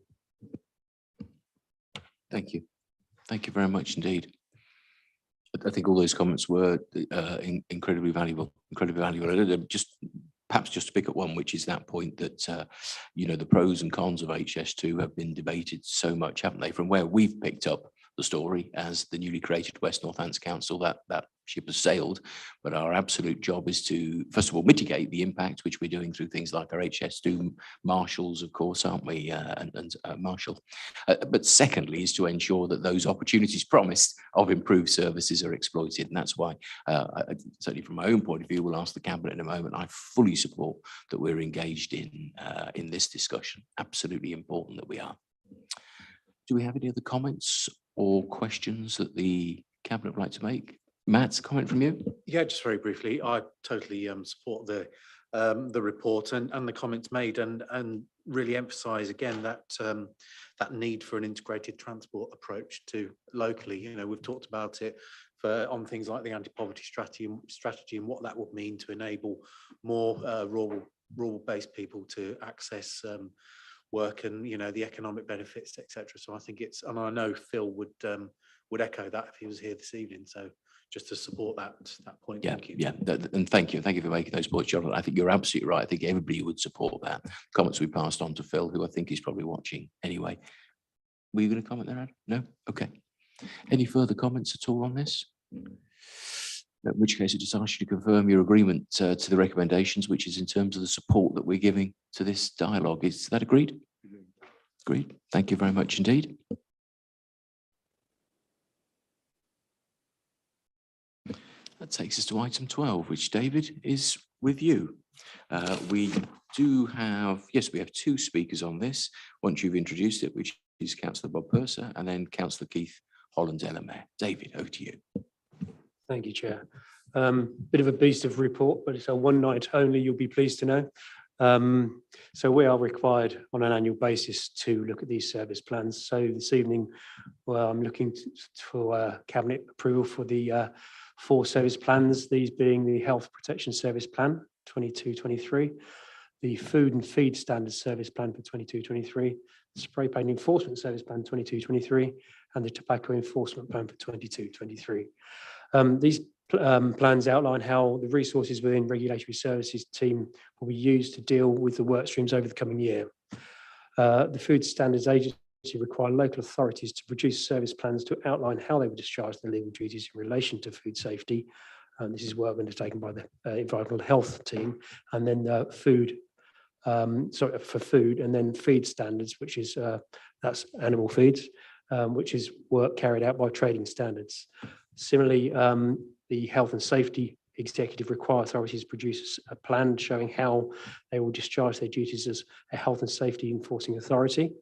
Thank you. Thank you very much indeed. I think all those comments were incredibly valuable, Perhaps just to pick up one, which is that point that, you know, the pros and cons of HS2 have been debated so much, haven't they? From where we've picked up the story as the newly created West Northants Council. That ship has sailed, but our absolute job is to, first of all, mitigate the impact, which we're doing through things like our HS2 marshals, of course, aren't we, and Marshall. But secondly, is to ensure that those opportunities promised of improved services are exploited. And that's why, certainly from my own point of view, we'll ask the Cabinet in a moment, I fully support that we're engaged in this discussion. Absolutely important that we are. Do we have any other comments or questions that the Cabinet would like to make? Matt, comment from you? Yeah, just very briefly, I totally support the report and the comments made, and really emphasise again that that need for an integrated transport approach to locally. You know, we've talked about it on things like the anti-poverty strategy and what that would mean to enable more rural-based people to access work and, you know, the economic benefits, etc. So I think it's, and I know Phil would echo that if he was here this evening. So just to support that point. Yeah, thank you. yeah, and thank you for making those points, John. I think you're absolutely right. I think everybody would support that. Comments we passed on to Phil, who I think is probably watching anyway. Were you going to comment there, Ad? No? Okay. Any further comments at all on this? In which case, I just ask you to confirm your agreement to the recommendations, which is in terms of the support that we're giving to this dialogue. Is that agreed? Agreed. Thank you very much indeed. That takes us to item 12, which, David, is with you. We do have, yes, we have two speakers on this. Once you've introduced it, which is Councillor Bob Purser and then Councillor Keith Holland-Ellermere. David, over to you. Thank you, Chair. Bit of a beast of report, but it's a one night only, you'll be pleased to know. So we are required on an annual basis to look at these service plans. So this evening, well, I'm looking for Cabinet approval for the 4 service plans, these being the Health Protection Service Plan 22-23, the Food and Feed Standards Service Plan for 22-23, the Spray Paint Enforcement Service Plan 22-23, and the Tobacco Enforcement Plan for 22-23. These plans outline how the resources within Regulatory Services team will be used to deal with the work streams over the coming year. The Food Standards Agency require local authorities to produce service plans to outline how they will discharge their legal duties in relation to food safety. This is work undertaken by the environmental health team, and then food, for food, and then feed standards, which is that's animal feeds, which is work carried out by trading standards. Similarly, the health and safety executive require authorities to produce a plan showing how they will discharge their duties as a health and safety enforcing authority.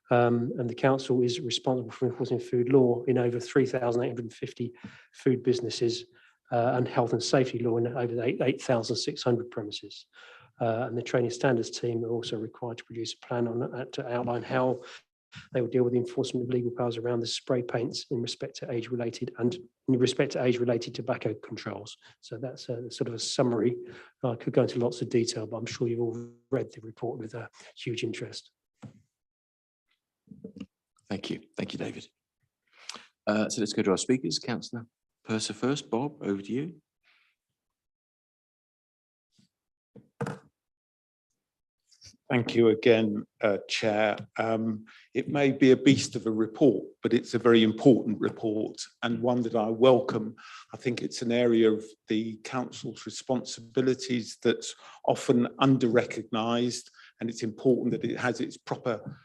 And the council is responsible for enforcing food law in over 3,850 food businesses and health and safety law in over 8,600 premises. And the training standards team are also required to produce a plan on that to outline how they will deal with the enforcement of legal powers around the spray paints in respect to age-related and in respect to age-related tobacco controls. So that's sort of a summary. I could go into lots of detail, but I'm sure you've all read the report with a huge interest. Thank you, David. So let's go to our speakers. Councillor Purser first. Bob, over to you. Thank you again, Chair. It may be a beast of a report, but it's a very important report and one that I welcome. I think it's an area of the council's responsibilities that's often under-recognised, and it's important that it has its proper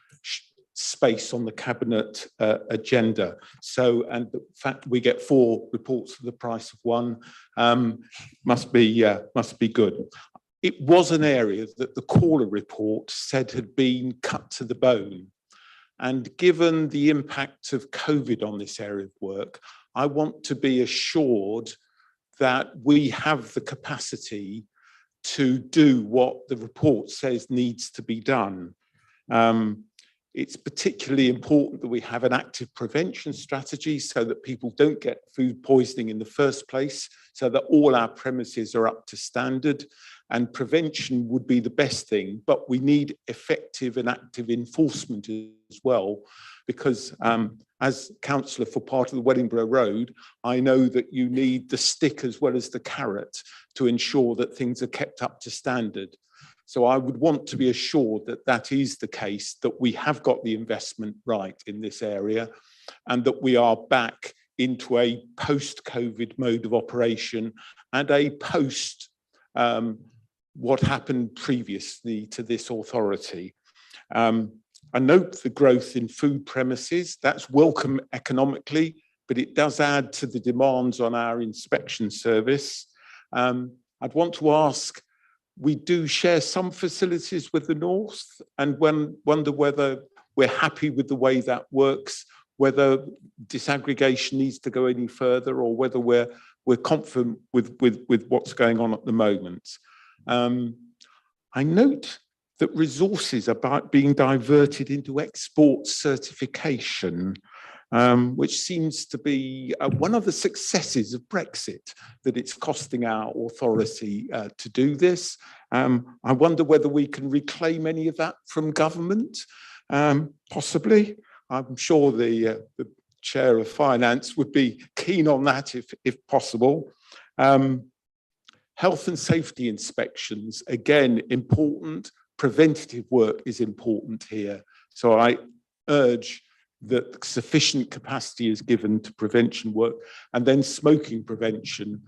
space on the Cabinet agenda. So, and the fact we get 4 reports for the price of 1 must be good. It was an area that the Caller report said had been cut to the bone. And given the impact of COVID on this area of work, I want to be assured that we have the capacity to do what the report says needs to be done. It's particularly important that we have an active prevention strategy so that people don't get food poisoning in the first place, so that all our premises are up to standard. And prevention would be the best thing, but we need effective and active enforcement as well, because as councillor for part of the Wellingborough Road, I know that you need the stick as well as the carrot to ensure that things are kept up to standard. So I would want to be assured that that is the case, that we have got the investment right in this area. and that we are back into a post-COVID mode of operation and a post what happened previously to this authority. I note the growth in food premises. That's welcome economically, but it does add to the demands on our inspection service. I'd want to ask, we do share some facilities with the North, and wonder whether we're happy with the way that works, whether disaggregation needs to go any further, or whether we're confident with what's going on at the moment. I note that resources are being diverted into export certification, which seems to be one of the successes of Brexit, that it's costing our authority to do this. I wonder whether we can reclaim any of that from government, possibly. I'm sure the Chair of Finance would be keen on that if possible. Health and safety inspections, again, important. Preventative work is important here. So I urge that sufficient capacity is given to prevention work. And then smoking prevention.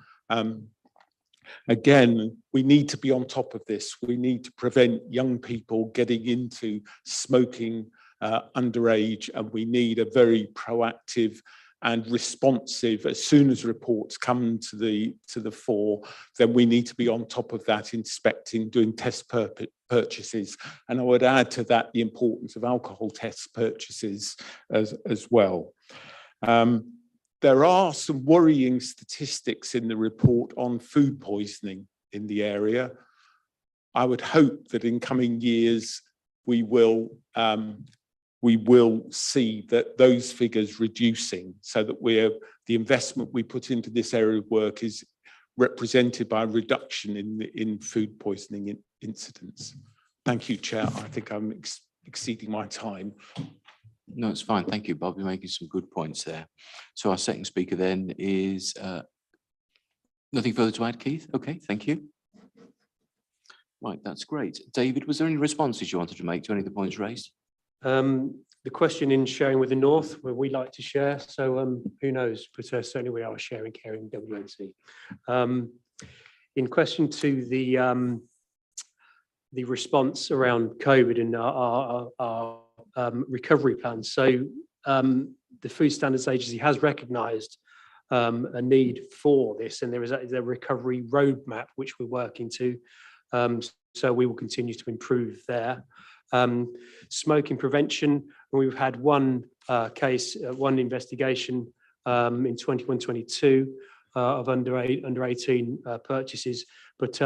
Again, we need to be on top of this. We need to prevent young people getting into smoking underage, and we need a very proactive and responsive. As soon as reports come to the fore, then we need to be on top of that, inspecting, doing test purchases. And I would add to that the importance of alcohol test purchases as well. There are some worrying statistics in the report on food poisoning in the area. I would hope that in coming years we will see that those figures reducing, so that the investment we put into this area of work is represented by a reduction in food poisoning incidents. Thank you, Chair. I think I'm exceeding my time. No, it's fine. Thank you, Bob. You're making some good points there. So our second speaker then is nothing further to add, Keith? Okay, thank you. Right, that's great. David, was there any responses you wanted to make to any of the points raised? The question in sharing with the North, where we like to share, so who knows, but certainly we are sharing, caring WNC. In question to the response around COVID and our recovery plans. So the Food Standards Agency has recognised a need for this, and there is a recovery roadmap which we're working to. So we will continue to improve there. Smoking prevention, we've had one case, one investigation in 21-22 of under 18 purchases, but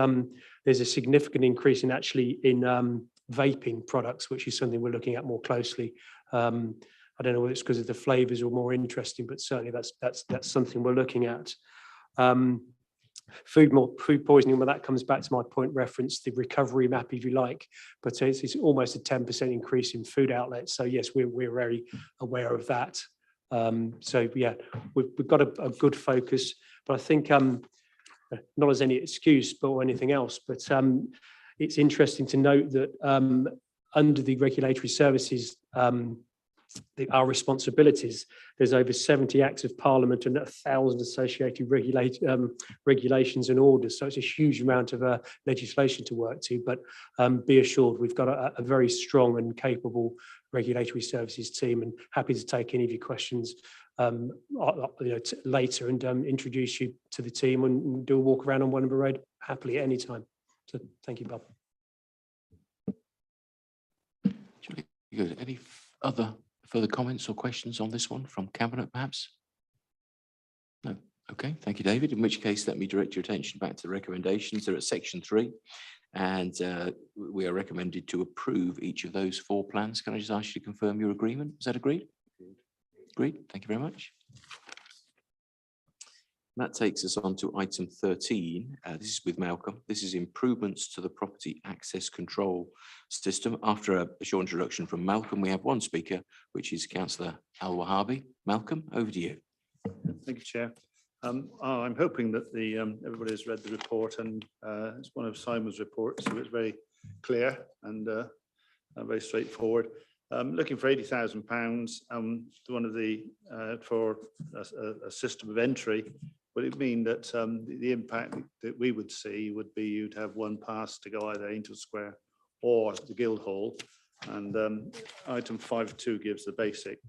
there's a significant increase in vaping products, which is something we're looking at more closely. I don't know whether it's because of the flavors or more interesting, but certainly that's something we're looking at. Food poisoning, well, that comes back to my point reference, the recovery map, if you like, but it's almost a 10% increase in food outlets. So yes, we're very aware of that. So yeah, we've got a good focus, but I think not as any excuse or anything else, but it's interesting to note that under the regulatory services, our responsibilities, there's over 70 acts of parliament and 1,000 associated regulations and orders. So it's a huge amount of legislation to work to, but be assured we've got a very strong and capable regulatory services team, and happy to take any of your questions later and introduce you to the team and do a walk around on Wonderful Road happily at any time. So thank you, Bob. Good. Any further comments or questions on this one from Cabinet, perhaps? No. Okay, thank you, David. In which case, let me direct your attention back to the recommendations. They're at section 3, and we are recommended to approve each of those 4 plans. Can I just ask you to confirm your agreement? Is that agreed? Agreed. Thank you very much. That takes us on to item 13. This is with Malcolm. This is improvements to the property access control system. After a short introduction from Malcolm, we have one speaker, which is Councillor Al-Wahabi. Malcolm, over to you. Thank you, Chair. I'm hoping that everybody has read the report, and it's one of Simon's reports, so it's very clear and very straightforward. Looking for £80,000, one of the for a system of entry. Would it mean that the impact that we would see would be you'd have one pass to go either Angel Square or the Guildhall, and item 5.2 gives the basic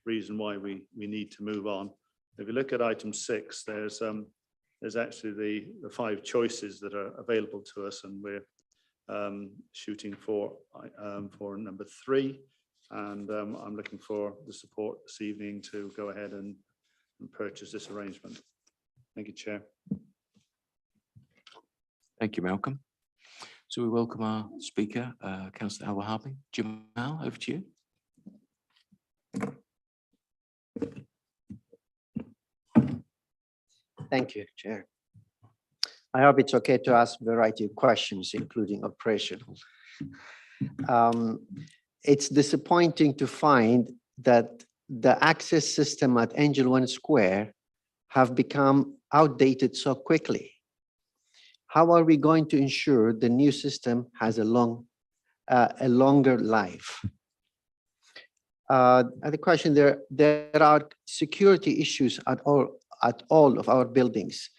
reason why we need to move on. If you look at item 6, there's actually the 5 choices that are available to us, and we're shooting for number 3, and I'm looking for the support this evening to go ahead and purchase this arrangement. Thank you, Chair. Thank you, Malcolm. So we welcome our speaker, Councillor Al-Wahabi. Jamal, over to you. Thank you, Chair. I hope it's okay to ask a variety of questions, including operational. It's disappointing to find that the access system at Angel One Square have become outdated so quickly. How are we going to ensure the new system has a longer life? The question there are security issues at all of our buildings.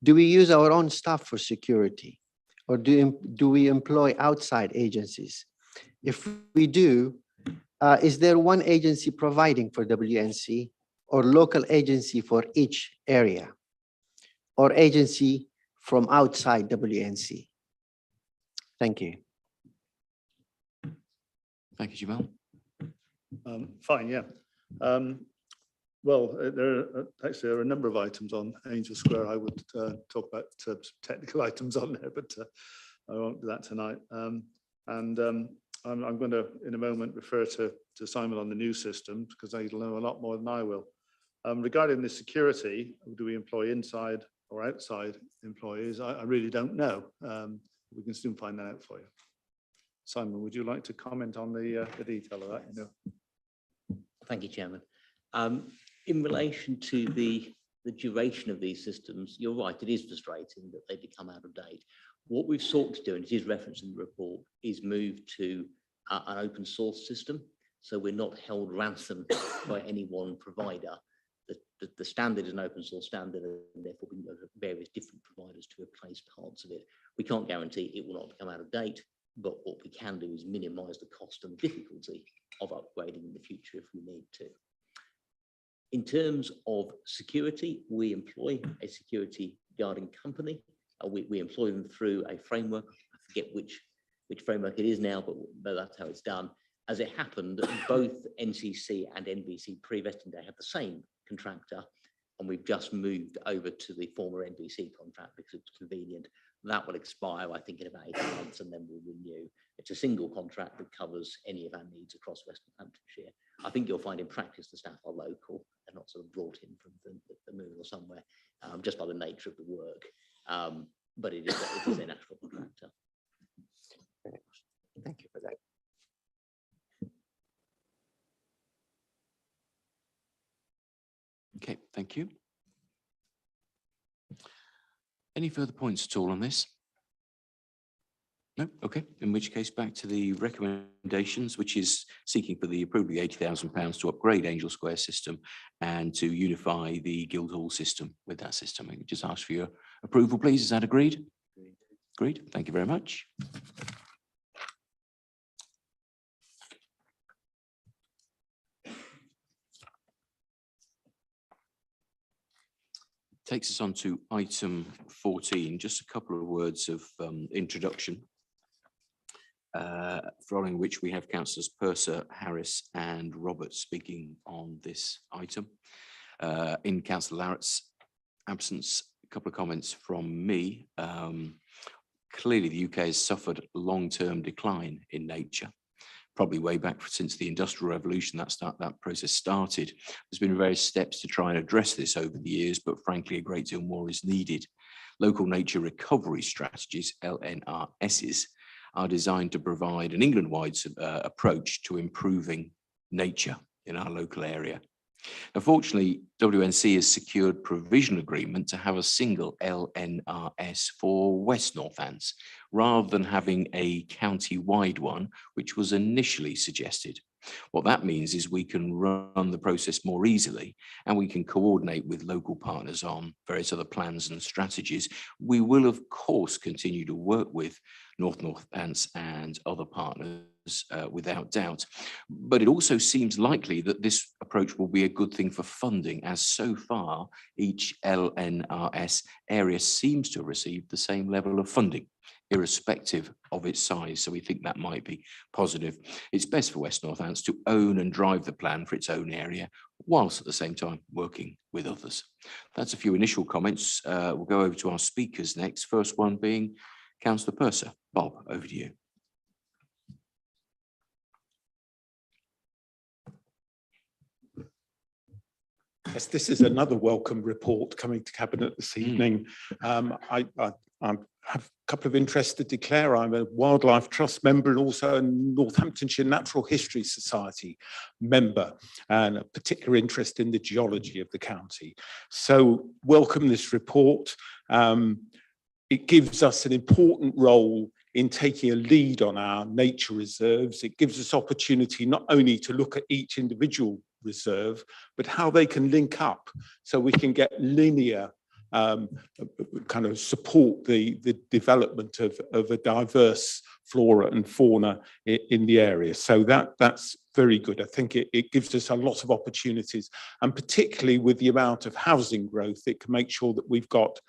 Do we use our own staff for security, or do we employ outside agencies? If we do, is there one agency providing for WNC, or local agency for each area, or agency from outside WNC? Thank you. Thank you, Jamal. Fine, yeah. Well, there are a number of items on Angel Square. I would talk about some technical items on there, but I won't do that tonight. I'm going to, in a moment, refer to Simon on the new system, because he'll know a lot more than I will. Regarding the security, do we employ inside or outside employees? I really don't know. We can soon find that out for you. Simon, would you like to comment on the detail of that? You know? Thank you, Chairman. In relation to the duration of these systems, you're right, it is frustrating that they become out of date. What we've sought to do, and it is referenced in the report, is move to an open source system. So we're not held ransom by any one provider. The standard is an open source standard, and therefore we can go to various different providers to replace parts of it. We can't guarantee it will not become out of date, but what we can do is minimize the cost and difficulty of upgrading in the future if we need to. In terms of security, we employ a security guarding company. We employ them through a framework. I forget which framework it is now, but that's how it's done. As it happened, both NCC and NBC pre-vesting day have the same contractor, and we've just moved over to the former NBC contract because it's convenient. That will expire, I think, in about 18 months, and then we'll renew. It's a single contract that covers any of our needs across West Northamptonshire. I think you'll find in practice the staff are local and not sort of brought in from the moon or somewhere, just by the nature of the work. But it is a national contractor. Thank you for that. Okay, thank you. Any further points at all on this? No? Okay, in which case back to the recommendations, which is seeking for the approval of the £80,000 to upgrade Angel Square system and to unify the Guildhall system with that system. I can just ask for your approval, please. Is that agreed? Agreed. Thank you very much. Takes us on to item 14, just a couple of words of introduction, following which we have Councillors Purser, Harris and Roberts speaking on this item. In Councillor Larratt's absence, a couple of comments from me. Clearly, the UK has suffered long-term decline in nature. Probably way back since the Industrial Revolution, that process started. There's been various steps to try and address this over the years, but frankly, a great deal more is needed. Local nature recovery strategies, LNRSs, are designed to provide an England-wide approach to improving nature in our local area. Unfortunately, WNC has secured provision agreement to have a single LNRS for West Northants, rather than having a county-wide one, which was initially suggested What that means is we can run the process more easily and we can coordinate with local partners on various other plans and strategies. We will, of course, continue to work with Northants and other partners without doubt. But it also seems likely that this approach will be a good thing for funding, as so far each LNRS area seems to have received the same level of funding, irrespective of its size. So we think that might be positive. It's best for West Northants to own and drive the plan for its own area, whilst at the same time working with others. That's a few initial comments. We'll go over to our speakers next. First one being Councillor Purser. Bob, over to you. Yes, this is another welcome report coming to Cabinet this evening. I have a couple of interests to declare. I'm a Wildlife Trust member and also a Northamptonshire Natural History Society member, and a particular interest in the geology of the county. So welcome this report. It gives us an important role in taking a lead on our nature reserves. It gives us opportunity not only to look at each individual reserve, but how they can link up so we can get linear kind of support the development of a diverse flora and fauna in the area. So that's very good. I think it gives us a lot of opportunities, and particularly with the amount of housing growth, it can make sure that we've got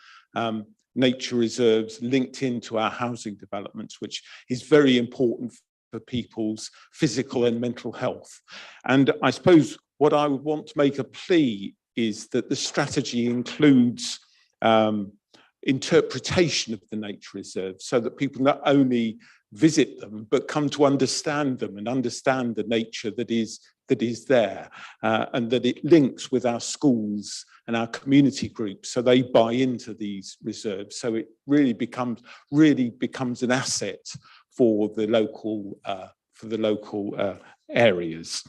nature reserves linked into our housing developments, which is very important for people's physical and mental health. And I suppose what I would want to make a plea is that the strategy includes interpretation of the nature reserves, so that people not only visit them, but come to understand them and understand the nature that is there, and that it links with our schools and our community groups, so they buy into these reserves. So it really becomes an asset for the local areas.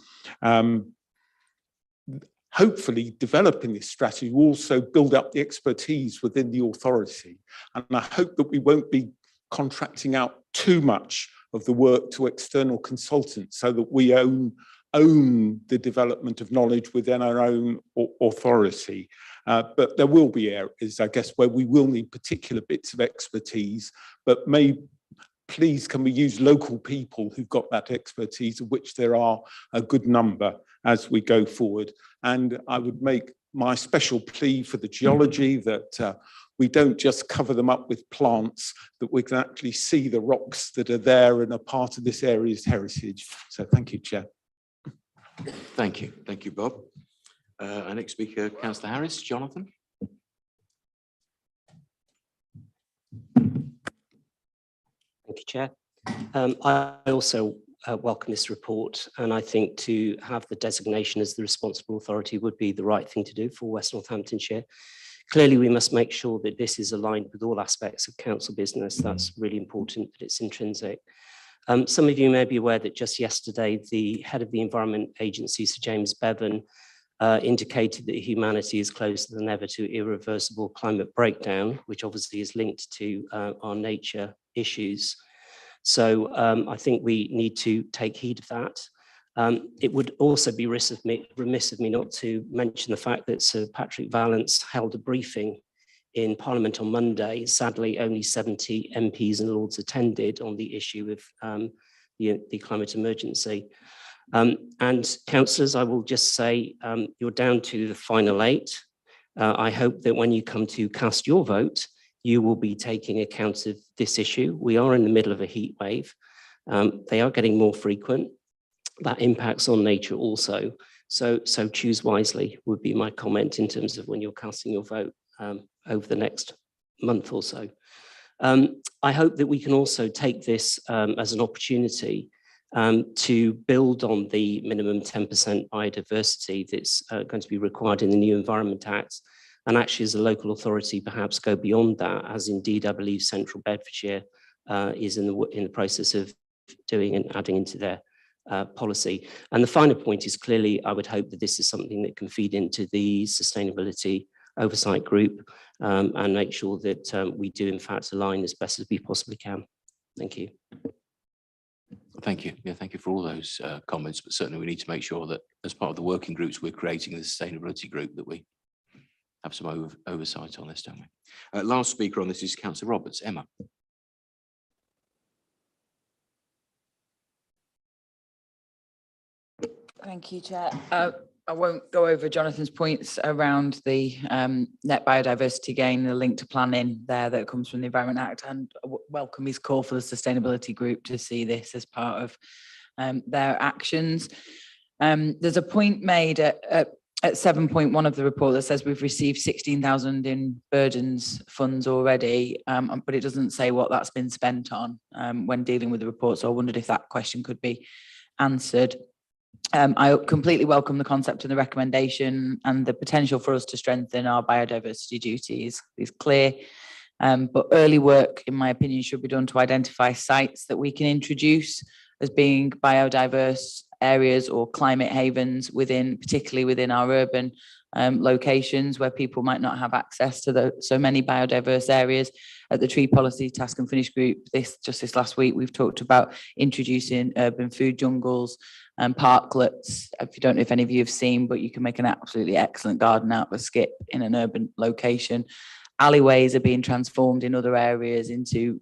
Hopefully, developing this strategy will also build up the expertise within the authority, and I hope that we won't be contracting out too much of the work to external consultants, so that we own the development of knowledge within our own authority. But there will be areas, I guess, where we will need particular bits of expertise, but please can we use local people who've got that expertise, of which there are a good number as we go forward. And I would make my special plea for the geology that we don't just cover them up with plants, that we can actually see the rocks that are there and are part of this area's heritage. So thank you, Chair. Thank you. Thank you, Bob. Our next speaker, Councillor Harris. Jonathan. Thank you, Chair. I also welcome this report, and I think to have the designation as the responsible authority would be the right thing to do for West Northamptonshire. Clearly, we must make sure that this is aligned with all aspects of council business. That's really important, that it's intrinsic. Some of you may be aware that just yesterday, the head of the Environment Agency, Sir James Bevan, indicated that humanity is closer than ever to irreversible climate breakdown, which obviously is linked to our nature issues. So I think we need to take heed of that. It would also be remiss of me not to mention the fact that Sir Patrick Vallance held a briefing in Parliament on Monday. Sadly, only 70 MPs and Lords attended on the issue of the climate emergency. And councillors, I will just say you're down to the final 8. I hope that when you come to cast your vote, you will be taking account of this issue. We are in the middle of a heat wave. They are getting more frequent. That impacts on nature also. So choose wisely would be my comment in terms of when you're casting your vote over the next month or so. I hope that we can also take this as an opportunity to build on the minimum 10% biodiversity that's going to be required in the new Environment Act, and actually as a local authority perhaps go beyond that, as indeed I believe Central Bedfordshire is in the process of doing and adding into their policy. And the final point is clearly I would hope that this is something that can feed into the sustainability oversight group and make sure that we do in fact align as best as we possibly can. Thank you. Thank you. Yeah, thank you for all those comments, but certainly we need to make sure that as part of the working groups we're creating, the sustainability group, that we have some oversight on this, don't we? Last speaker on this is Councillor Roberts. Emma. Thank you, Chair. I won't go over Jonathan's points around the net biodiversity gain, the link to planning there that comes from the Environment Act, and welcome his call for the sustainability group to see this as part of their actions. There's a point made at 7.1 of the report that says we've received 16,000 in burdens funds already, but it doesn't say what that's been spent on when dealing with the report. So I wondered if that question could be answered. I completely welcome the concept and the recommendation, and the potential for us to strengthen our biodiversity duties is clear. But early work, in my opinion, should be done to identify sites that we can introduce as being biodiverse areas or climate havens particularly within our urban locations where people might not have access to so many biodiverse areas. At the Tree Policy Task and Finish Group this last week, we've talked about introducing urban food jungles and parklets. If you don't know if any of you have seen, but you can make an absolutely excellent garden out of a skip in an urban location. Alleyways are being transformed in other areas into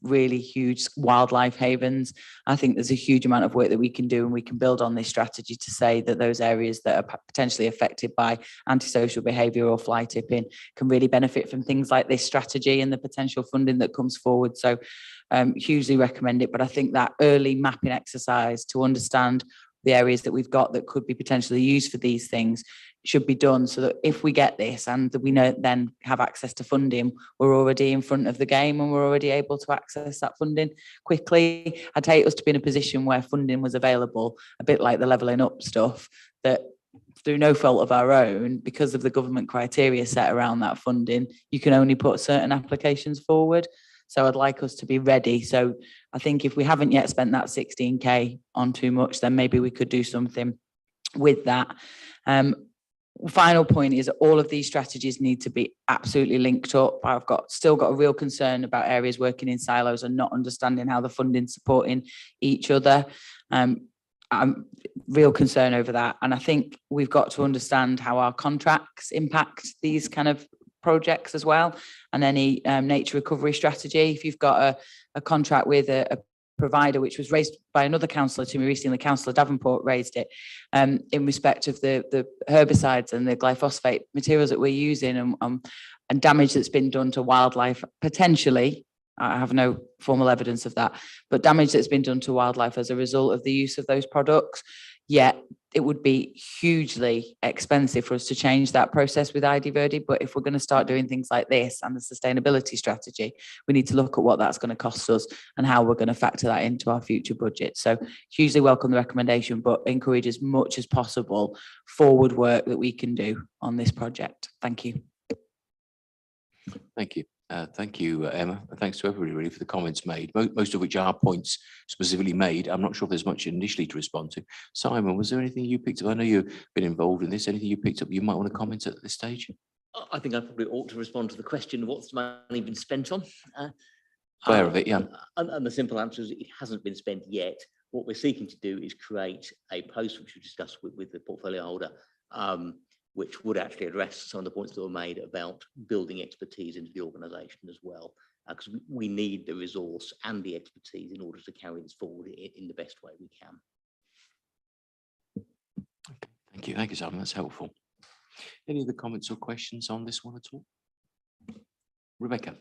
really huge wildlife havens. I think there's a huge amount of work that we can do, and we can build on this strategy to say that those areas that are potentially affected by antisocial behaviour or fly tipping can really benefit from things like this strategy and the potential funding that comes forward. So hugely recommend it. But I think that early mapping exercise to understand the areas that we've got that could be potentially used for these things should be done, so that if we get this and we know then have access to funding, we're already in front of the game and we're already able to access that funding quickly. I'd hate us to be in a position where funding was available, a bit like the levelling up stuff, that through no fault of our own, because of the government criteria set around that funding, you can only put certain applications forward. So I'd like us to be ready. So I think if we haven't yet spent that 16k on too much, then maybe we could do something with that. Final point is all of these strategies need to be absolutely linked up. I've still got a real concern about areas working in silos and not understanding how the funding's supporting each other. I'm real concern over that. And I think we've got to understand how our contracts impact these kind of projects as well, and any nature recovery strategy. If you've got a contract with a provider, which was raised by another councillor to me recently, Councillor Davenport raised it, in respect of the herbicides and the glyphosate materials that we're using, and damage that's been done to wildlife, potentially. I have no formal evidence of that, but damage that's been done to wildlife as a result of the use of those products. Yet it would be hugely expensive for us to change that process with ID Verdi. But if we're going to start doing things like this and the sustainability strategy, we need to look at what that's going to cost us and how we're going to factor that into our future budget. So hugely welcome the recommendation, but encourage as much as possible forward work that we can do on this project. Thank you. Thank you. Thank you, Emma. And thanks to everybody really for the comments made, most of which are points specifically made. I'm not sure if there's much initially to respond to. Simon, was there anything you picked up? I know you've been involved in this. Anything you picked up you might want to comment at this stage? I think I probably ought to respond to the question, what's the money been spent on? Aware of it, yeah. And the simple answer is it hasn't been spent yet. What we're seeking to do is create a post, which we discussed with the portfolio holder, which would actually address some of the points that were made about building expertise into the organisation as well, because we need the resource and the expertise in order to carry this forward in the best way we can. Okay. Thank you, Simon. That's helpful. Any other comments or questions on this one at all? Rebecca.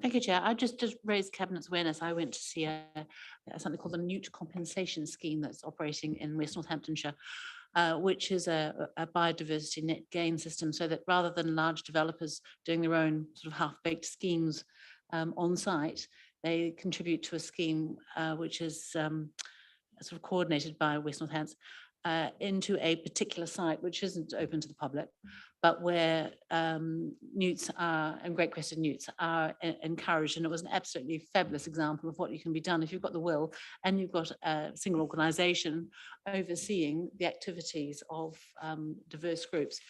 Thank you, Chair. I just raised Cabinet's awareness. I went to see something called the Newt Compensation Scheme that's operating in West Northamptonshire, which is a biodiversity net gain system, so that rather than large developers doing their own sort of half-baked schemes on site, they contribute to a scheme which is sort of coordinated by West Northants into a particular site which isn't open to the public, but where newts are, and great crested newts are encouraged. And it was an absolutely fabulous example of what you can be done if you've got the will and you've got a single organisation overseeing the activities of diverse groups.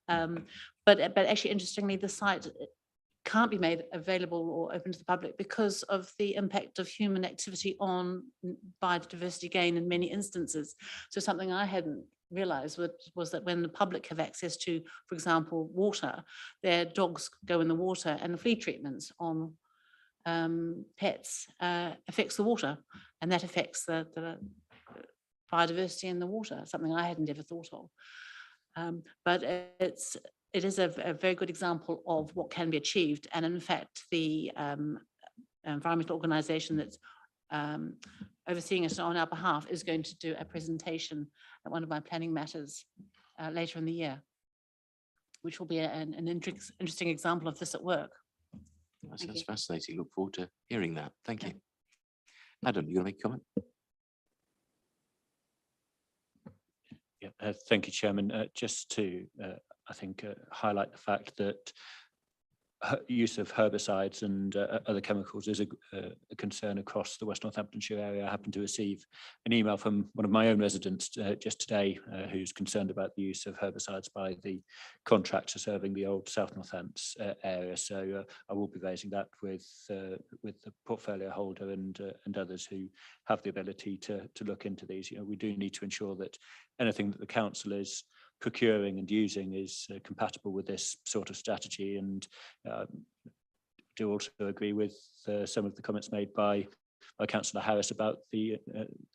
But actually, interestingly, the site can't be made available or open to the public because of the impact of human activity on biodiversity gain in many instances. So something I hadn't realized was that when the public have access to, for example, water, their dogs go in the water, and flea treatments on pets affects the water, and that affects the biodiversity in the water, something I hadn't ever thought of. But it is a very good example of what can be achieved. And in fact, the environmental organization that's overseeing it on our behalf is going to do a presentation at one of my planning matters later in the year, which will be an interesting example of this at work. That sounds fascinating. Look forward to hearing that. Thank you. Adam, you want to make a comment? Yeah, thank you, Chairman. Just to, I think, highlight the fact that use of herbicides and other chemicals is a concern across the West Northamptonshire area. I happened to receive an email from one of my own residents just today who's concerned about the use of herbicides by the contractor serving the old South Northants area. So I will be raising that with the portfolio holder and others who have the ability to look into these. You know, we do need to ensure that anything that the council is procuring and using is compatible with this sort of strategy, and do also agree with some of the comments made by Councillor Harris about the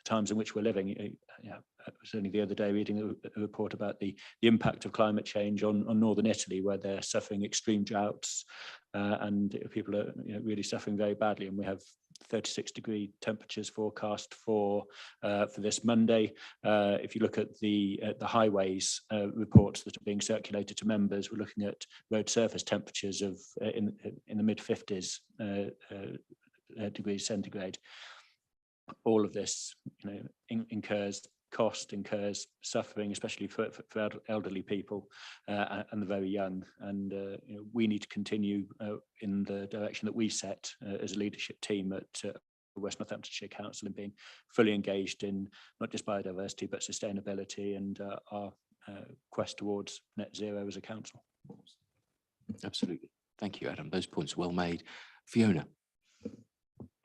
times in which we're living. I was only the other day reading a report about the impact of climate change on northern Italy, where they're suffering extreme droughts and people are really suffering very badly, and we have 36-degree temperatures forecast for this Monday. If you look at the highways reports that are being circulated to members, we're looking at road surface temperatures of in the mid-50s degrees centigrade. All of this, incurs cost, incurs suffering, especially for elderly people and the very young. And we need to continue in the direction that we set as a leadership team at West Northamptonshire Council, in being fully engaged in not just biodiversity but sustainability and our quest towards net zero as a council. Absolutely. Thank you, Adam. Those points are well made. Fiona.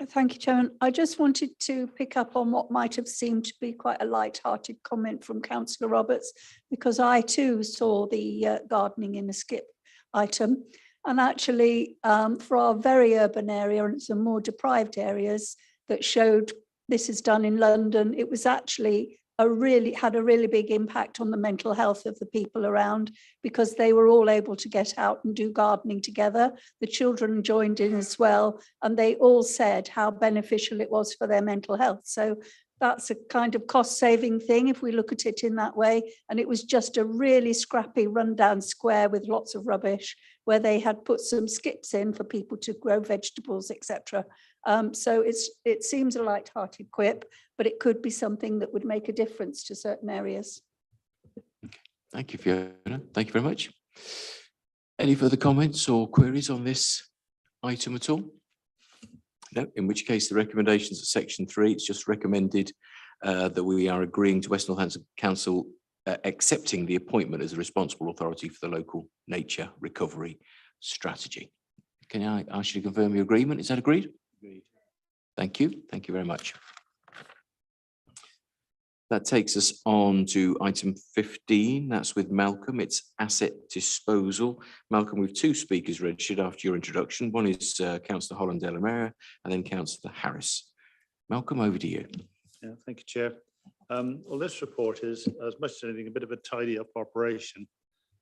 Thank you, Chairman. I just wanted to pick up on what might have seemed to be quite a light-hearted comment from Councillor Roberts, because I too saw the gardening in a skip item. And actually, for our very urban area and some more deprived areas that showed this is done in London, it was actually had a really big impact on the mental health of the people around, because they were all able to get out and do gardening together. The children joined in as well, and they all said how beneficial it was for their mental health. So that's a kind of cost-saving thing if we look at it in that way. And it was just a really scrappy rundown square with lots of rubbish, where they had put some skips in for people to grow vegetables, etc. So it seems a light-hearted quip, but it could be something that would make a difference to certain areas. Okay. Thank you, Fiona. Thank you very much. Any further comments or queries on this item at all? No, in which case the recommendations of section 3, it's just recommended that we are agreeing to West Northampton Council accepting the appointment as the responsible authority for the local nature recovery strategy. Can I ask you to confirm your agreement? Is that agreed? Agreed. Thank you. Thank you very much. That takes us on to item 15. That's with Malcolm. It's asset disposal. Malcolm, we have 2 speakers registered after your introduction. One is Councillor Holland de la Mera and then Councillor Harris. Malcolm, over to you. Yeah, thank you, Chair. Well, this report is, as much as anything, a bit of a tidy up operation.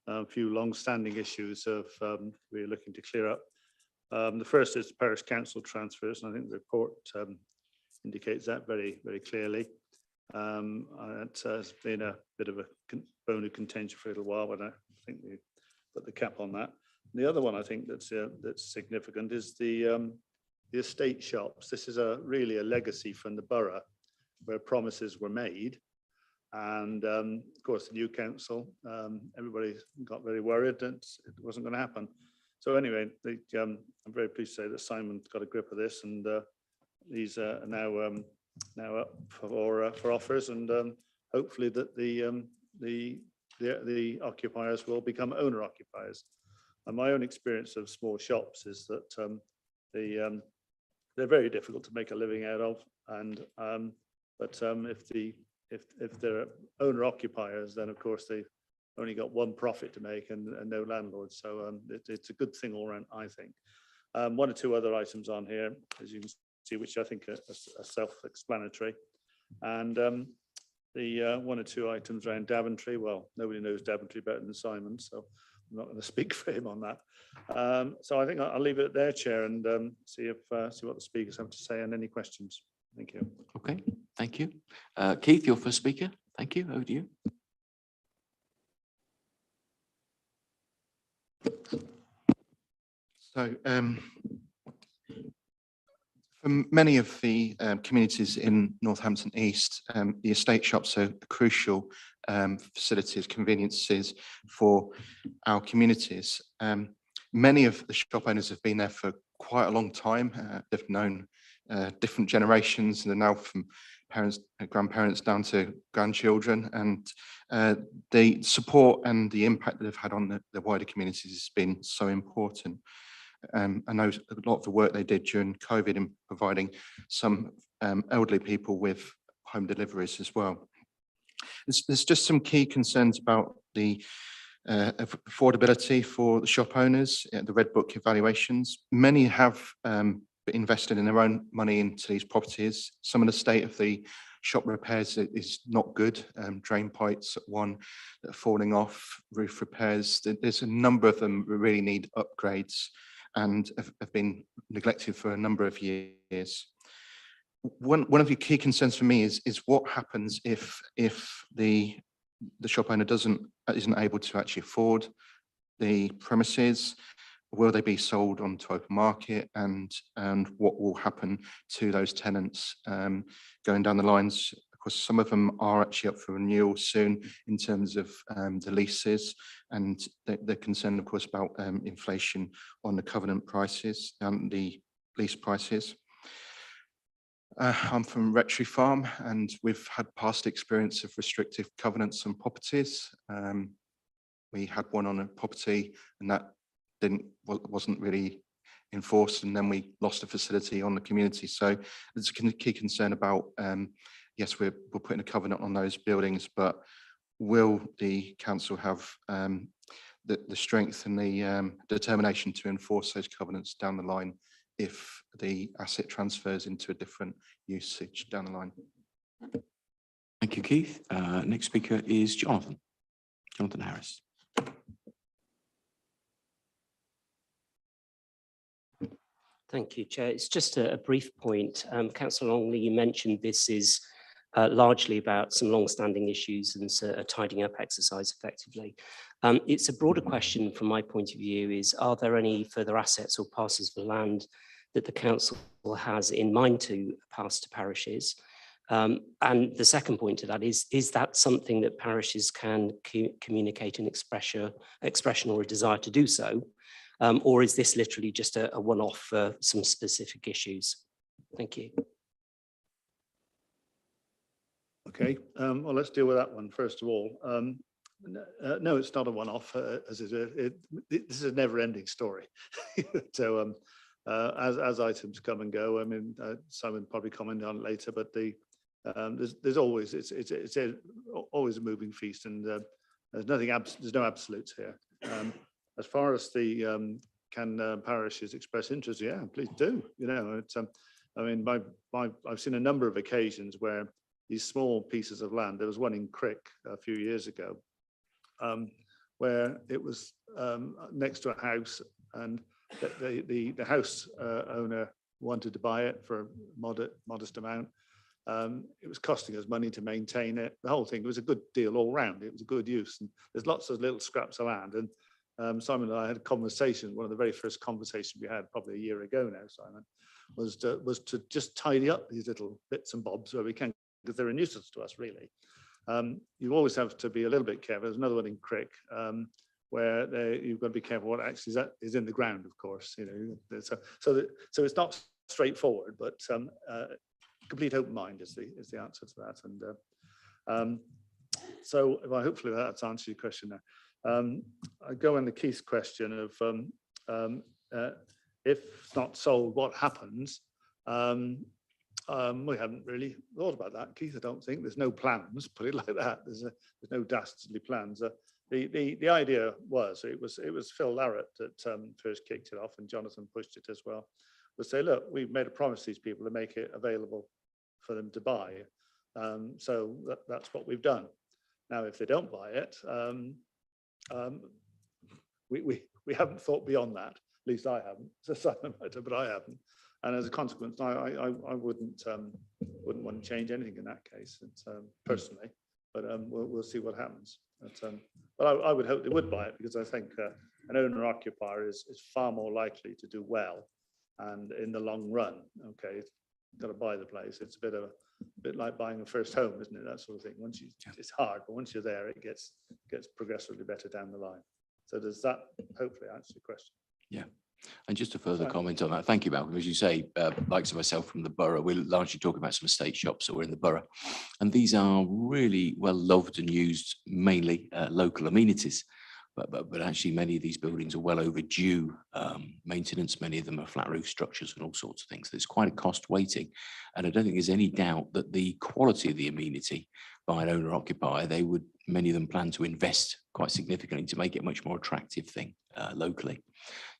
A few long-standing issues of we're looking to clear up. The first is the parish council transfers, and I think the report indicates that very, very clearly. It has been a bit of a bone of contention for a little while, but I think we put the cap on that. And the other one I think that's significant is the estate shops. This is really a legacy from the borough, where promises were made, and of course the new council, everybody got very worried that it wasn't going to happen. So anyway, I'm very pleased to say that Simon's got a grip of this, and these are now up for offers, and hopefully that the occupiers will become owner occupiers. And my own experience of small shops is that they're very difficult to make a living out of. And if they're owner occupiers, then of course they've only got one profit to make and no landlord. So it's a good thing all around, I think. One or two other items on here, as you can see, which I think are self-explanatory. And the one or two items around Daventry. Well, nobody knows Daventry better than Simon, so I'm not going to speak for him on that. So I think I'll leave it there, Chair, and see what the speakers have to say and any questions. Thank you. Okay, thank you. Keith, your first speaker. Thank you. Over to you. So for many of the communities in Northampton East, the estate shops are crucial facilities, conveniences for our communities. Many of the shop owners have been there for quite a long time. They've known different generations, and they're now from parents, grandparents down to grandchildren, and the support and the impact that they've had on the wider communities has been so important. I know a lot of the work they did during COVID in providing some elderly people with home deliveries as well. There's just some key concerns about the affordability for the shop owners, the Red Book evaluations. Many have invested in their own money into these properties. Some of the state of the shop repairs is not good. Drain pipes, one that are falling off, roof repairs. There's a number of them that really need upgrades and have been neglected for a number of years. One of the key concerns for me is what happens if the shop owner isn't able to actually afford the premises. Will they be sold onto open market, and what will happen to those tenants going down the lines? Of course, some of them are actually up for renewal soon in terms of the leases, and they're concerned, of course, about inflation on the covenant prices and the lease prices. I'm from Rectory Farm, and we've had past experience of restrictive covenants on properties. We had one on a property, and that wasn't really enforced, and then we lost a facility on the community. So there's a key concern about, yes, we're putting a covenant on those buildings, but will the council have the strength and the determination to enforce those covenants down the line if the asset transfers into a different usage down the line? Thank you, Keith. Next speaker is Jonathan Harris. Thank you, Chair. It's just a brief point. Councillor Longley, you mentioned this is largely about some long-standing issues and a tidying up exercise effectively. It's a broader question from my point of view is, are there any further assets or parcels of land that the council has in mind to pass to parishes? And the second point to that is that something that parishes can communicate an expression or a desire to do so? Or is this literally just a one-off for some specific issues? Thank you. Okay, well, let's deal with that one first of all. No, it's not a one-off. This is a never-ending story. So as items come and go, I mean, Simon probably commented on it later, but there's always it's always a moving feast, and there's no absolutes here. As far as the can parishes express interest, yeah, please do. You know, it's I mean, I've seen a number of occasions where these small pieces of land. There was one in Crick a few years ago, where it was next to a house, and the house owner wanted to buy it for a modest amount. It was costing us money to maintain it. The whole thing was a good deal all round. It was a good use, and there's lots of little scraps of land. And Simon and I had a conversation. One of the very first conversations we had, probably a year ago now, Simon, was to just tidy up these little bits and bobs where we can, because they're a nuisance to us, really. You always have to be a little bit careful. There's another one in Crick where you've got to be careful what actually is in the ground, of course. You know, so it's not straightforward, but complete open mind is the answer to that. And so hopefully that's answered your question there. I go on the Keith's question of if not sold, what happens? We haven't really thought about that, Keith. I don't think there's no plans. Put it like that. There's no dastardly plans. The idea was it was Phil Larratt that first kicked it off, and Jonathan pushed it as well. Was say, look, we've made a promise to these people to make it available for them to buy. So that's what we've done. Now, if they don't buy it, we haven't thought beyond that. At least I haven't. It's a silent matter, but I haven't. And as a consequence, I wouldn't want to change anything in that case, personally. But we'll see what happens. But I would hope they would buy it, because I think an owner occupier is far more likely to do well, and in the long run. Okay, you've got to buy the place. It's a bit like buying a first home, isn't it? That sort of thing. It's hard, but once you're there, it gets progressively better down the line. So does that hopefully answer your question? Yeah. And just a further comment on that. Thank you, Malcolm. As you say, likes of myself from the borough, we're largely talking about some estate shops that were in the borough. And these are really well loved and used, mainly local amenities. But actually many of these buildings are well overdue maintenance. Many of them are flat roof structures and all sorts of things. There's quite a cost waiting. And I don't think there's any doubt that the quality of the amenity by an owner occupier, many of them plan to invest quite significantly to make it a much more attractive thing locally.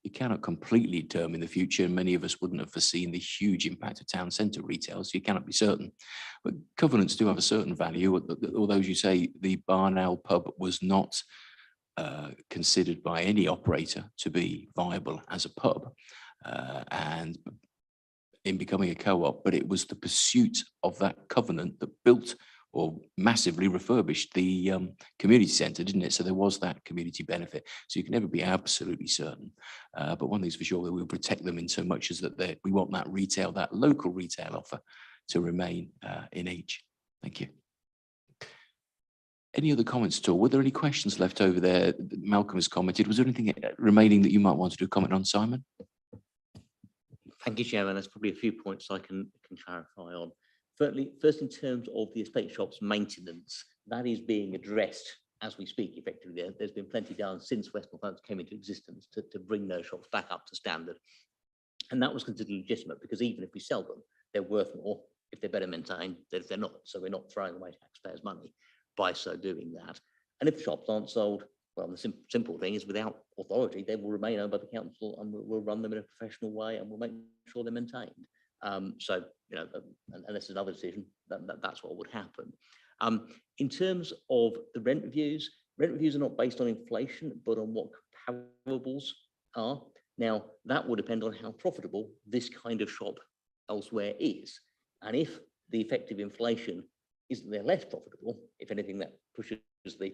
You cannot completely determine the future. Many of us wouldn't have foreseen the huge impact of town centre retail, so you cannot be certain. But covenants do have a certain value, although, as you say, the Barn Owl pub was not considered by any operator to be viable as a pub, and in becoming a co-op, but it was the pursuit of that covenant that built or massively refurbished the community centre, didn't it? So there was that community benefit. So you can never be absolutely certain. But one thing's for sure, that we'll protect them in so much as that we want that retail, that local retail offer to remain in each. Thank you. Any other comments at all? Were there any questions left over there? Malcolm has commented. Was there anything remaining that you might want to do a comment on, Simon? Thank you, Chairman. There's probably a few points I can clarify on. First, in terms of the estate shops maintenance, that is being addressed as we speak. Effectively, there's been plenty done since West Northampton came into existence to bring those shops back up to standard, and that was considered legitimate, because even if we sell them, they're worth more if they're better maintained than if they're not. So we're not throwing away taxpayers' money by so doing that. And if the shops aren't sold, well, the simple thing is, without authority, they will remain owned by the council, and we'll run them in a professional way, and we'll make sure they're maintained. So, you know, unless there's another decision, that's what would happen. In terms of the rent reviews are not based on inflation, but on what comparables are. Now, that will depend on how profitable this kind of shop elsewhere is. And if the effective inflation is that they're less profitable, if anything, that pushes the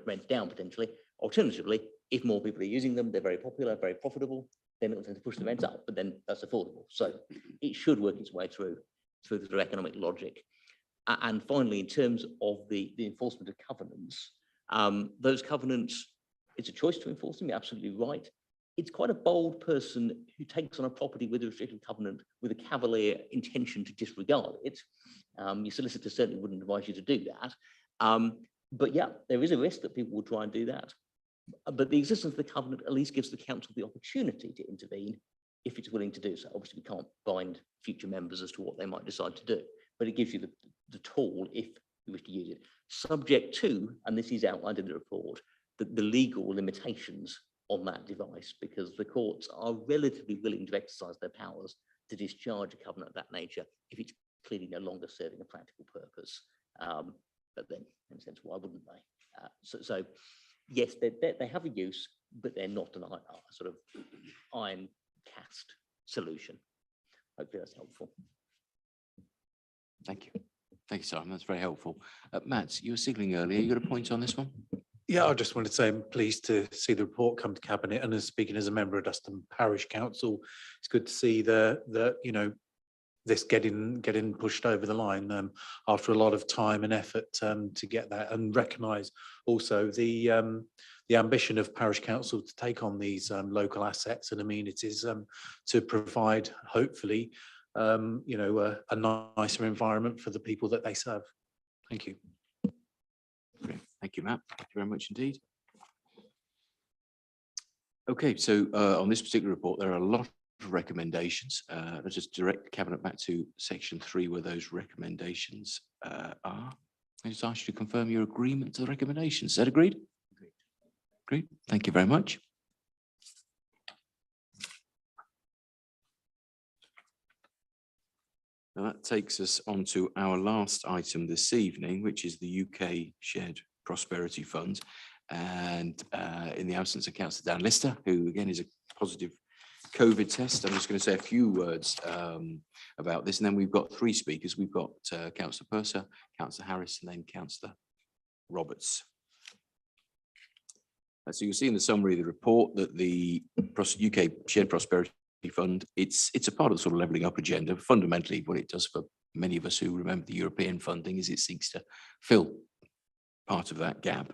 rent down potentially. Alternatively, if more people are using them, they're very popular, very profitable, then it will tend to push the rents up, but then that's affordable. So it should work its way through the economic logic. And finally, in terms of the enforcement of covenants, those covenants, it's a choice to enforce them, you're absolutely right. It's quite a bold person who takes on a property with a restricted covenant with a cavalier intention to disregard it. Your solicitor certainly wouldn't advise you to do that. But yeah, there is a risk that people will try and do that. But the existence of the covenant at least gives the council the opportunity to intervene if it's willing to do so. Obviously, we can't bind future members as to what they might decide to do, but it gives you the tool if you wish to use it. Subject to, and this is outlined in the report, the legal limitations on that device, because the courts are relatively willing to exercise their powers to discharge a covenant of that nature if it's clearly no longer serving a practical purpose. But then, in a sense, why wouldn't they? So yes, they have a use, but they're not a sort of iron cast solution. Hopefully that's helpful. Thank you. Thank you, Simon. That's very helpful. Matt, you were signaling earlier. You got a point on this one? Yeah, I just wanted to say I'm pleased to see the report come to Cabinet, and as speaking as a member of Dustin Parish Council, it's good to see the you know, this getting pushed over the line after a lot of time and effort to get that, and recognise also the ambition of Parish Council to take on these local assets and amenities to provide, hopefully, you know, a nicer environment for the people that they serve. Thank you. Great. Thank you, Matt. Thank you very much indeed. Okay, so on this particular report, there are a lot of recommendations. Let's just direct the Cabinet back to section 3 where those recommendations are. I just ask you to confirm your agreement to the recommendations. Is that agreed? Agreed. Thank you very much. Now that takes us on to our last item this evening, which is the UK Shared Prosperity Fund. And in the absence of Councillor Dan Lister, who again is a positive COVID test, I'm just going to say a few words about this. And then we've got 3 speakers. We've got Councillor Purser, Councillor Harris, and then Councillor Roberts. So you'll see in the summary of the report that the UK Shared Prosperity Fund, it's a part of the sort of levelling up agenda. Fundamentally, what it does for many of us who remember the European funding is it seeks to fill part of that gap.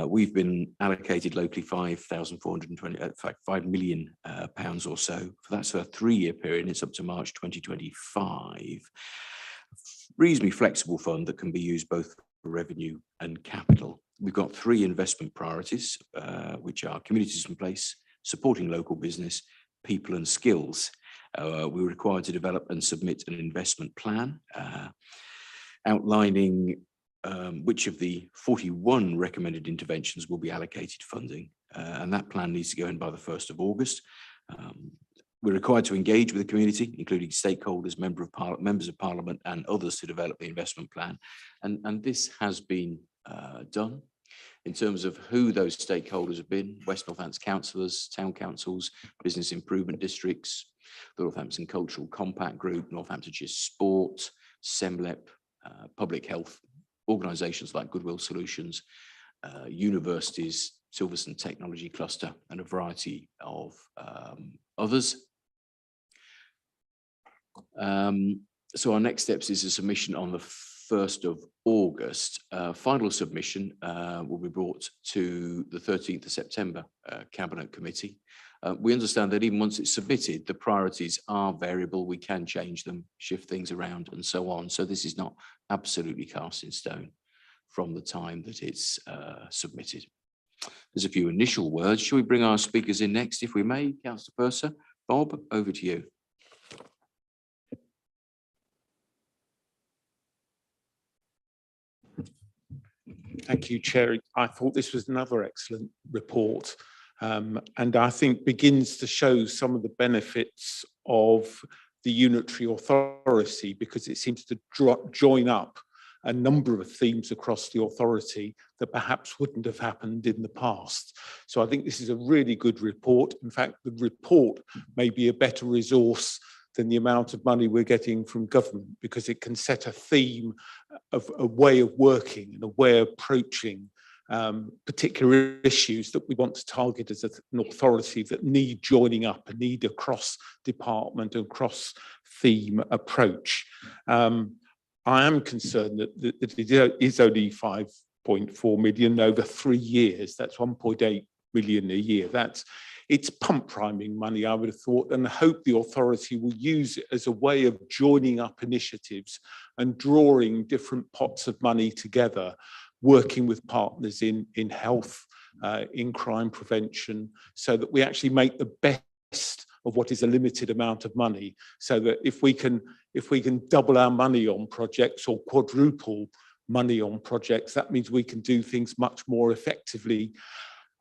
We've been allocated locally £5 million or so. That's a 3-year period. It's up to March 2025. Reasonably flexible fund that can be used both for revenue and capital. We've got 3 investment priorities, which are communities in place, supporting local business, people and skills. We're required to develop and submit an investment plan outlining which of the 41 recommended interventions will be allocated funding. And that plan needs to go in by the 1st of August. We're required to engage with the community, including stakeholders, members of parliament and others to develop the investment plan. And this has been done. In terms of who those stakeholders have been, West Northampton councillors, town councils, business improvement districts, the Northampton Cultural Compact Group, Northamptonshire Sport, SEMLEP, public health, organisations like Goodwill Solutions, universities, Silverstone Technology Cluster, and a variety of others. So our next steps is a submission on the 1st of August. Final submission will be brought to the 13th of September Cabinet Committee. We understand that even once it's submitted, the priorities are variable. We can change them, shift things around and so on. So this is not absolutely cast in stone from the time that it's submitted. There's a few initial words. Shall we bring our speakers in next, if we may? Councillor Purser, Bob, over to you. Thank you, Chair. I thought this was another excellent report, and I think begins to show some of the benefits of the unitary authority, because it seems to join up a number of themes across the authority that perhaps wouldn't have happened in the past. So I think this is a really good report. In fact, the report may be a better resource than the amount of money we're getting from government, because it can set a theme of a way of working and a way of approaching particular issues that we want to target as an authority that need joining up and need a cross-department and cross-theme approach. I am concerned that it is only 5.4 million over 3 years. That's 1.8 million a year. It's pump priming money, I would have thought, and I hope the authority will use it as a way of joining up initiatives and drawing different pots of money together, working with partners in health, in crime prevention, so that we actually make the best of what is a limited amount of money, so that if we can double our money on projects or quadruple money on projects, that means we can do things much more effectively.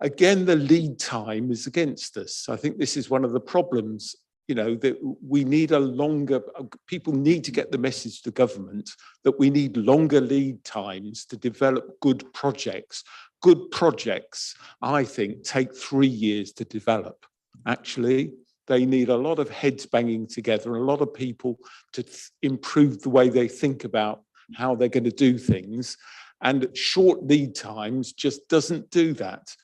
Again, the lead time is against us. I think this is one of the problems, that we need people need to get the message to government that we need longer lead times to develop good projects. Good projects, I think, take 3 years to develop. Actually, they need a lot of heads banging together, and a lot of people to improve the way they think about how they're going to do things. And short lead times just doesn't do that.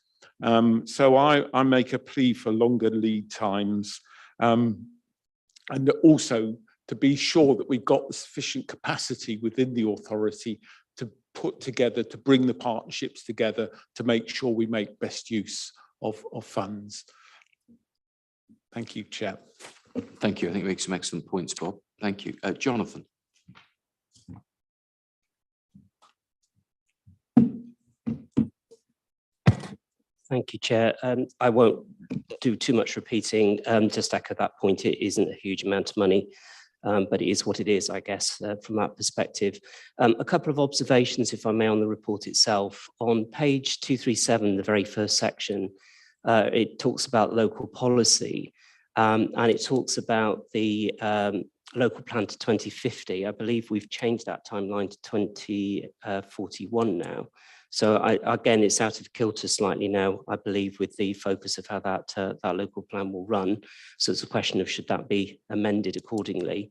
So I make a plea for longer lead times, and also to be sure that we've got the sufficient capacity within the authority to put together, to bring the partnerships together, to make sure we make best use of funds. Thank you, Chair. Thank you. I think you make some excellent points, Bob. Thank you. Jonathan. Thank you, Chair. I won't do too much repeating. Just echo that point, it isn't a huge amount of money, but it is what it is, I guess, from that perspective. A couple of observations, if I may, on the report itself. On page 237, the very first section, it talks about local policy, and it talks about the local plan to 2050. I believe we've changed that timeline to 2041 now. So again, it's out of kilter slightly now, I believe, with the focus of how that local plan will run. So it's a question of should that be amended accordingly.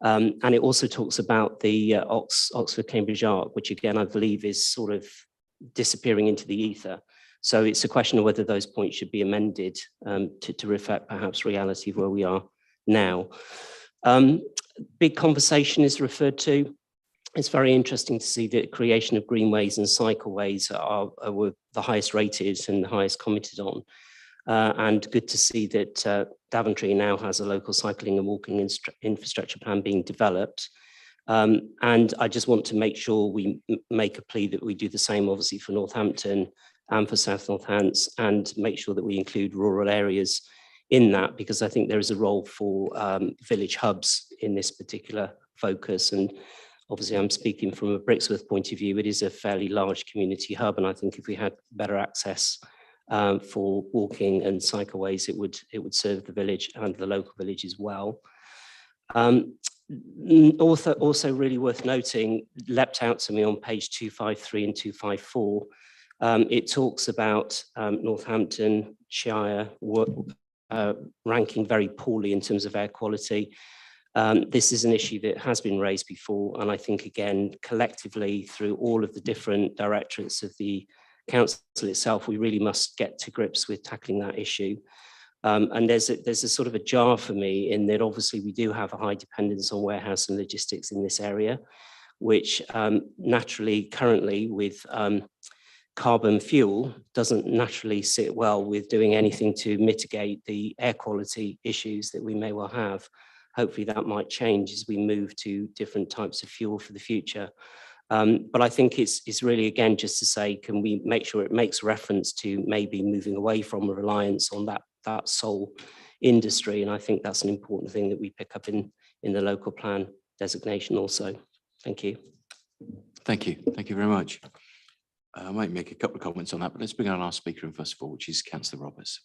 And it also talks about the Oxford-Cambridge Arc, which again, I believe is sort of disappearing into the ether. So it's a question of whether those points should be amended to reflect perhaps reality of where we are now. Big conversation is referred to. It's very interesting to see that creation of greenways and cycleways were the highest rated and the highest commented on. And good to see that Daventry now has a local cycling and walking infrastructure plan being developed. And I just want to make sure we make a plea that we do the same, obviously, for Northampton and for South Northants, and make sure that we include rural areas in that, because I think there is a role for village hubs in this particular focus. And obviously, I'm speaking from a Brixworth point of view. It is a fairly large community hub, and I think if we had better access for walking and cycleways, it would serve the village and the local village as well. Also really worth noting, leapt out to me on page 253 and 254. It talks about Northamptonshire ranking very poorly in terms of air quality. This is an issue that has been raised before, and I think, again, collectively through all of the different directorates of the council itself, we really must get to grips with tackling that issue. And there's a sort of a jar for me in that obviously we do have a high dependence on warehouse and logistics in this area, which naturally currently with carbon fuel doesn't naturally sit well with doing anything to mitigate the air quality issues that we may well have. Hopefully that might change as we move to different types of fuel for the future. But I think it's really, again, just to say, can we make sure it makes reference to maybe moving away from a reliance on that sole industry? And I think that's an important thing that we pick up in the local plan designation also. Thank you. Thank you. Thank you very much. I might make a couple of comments on that, but let's bring on our speaker in first of all, which is Councillor Roberts.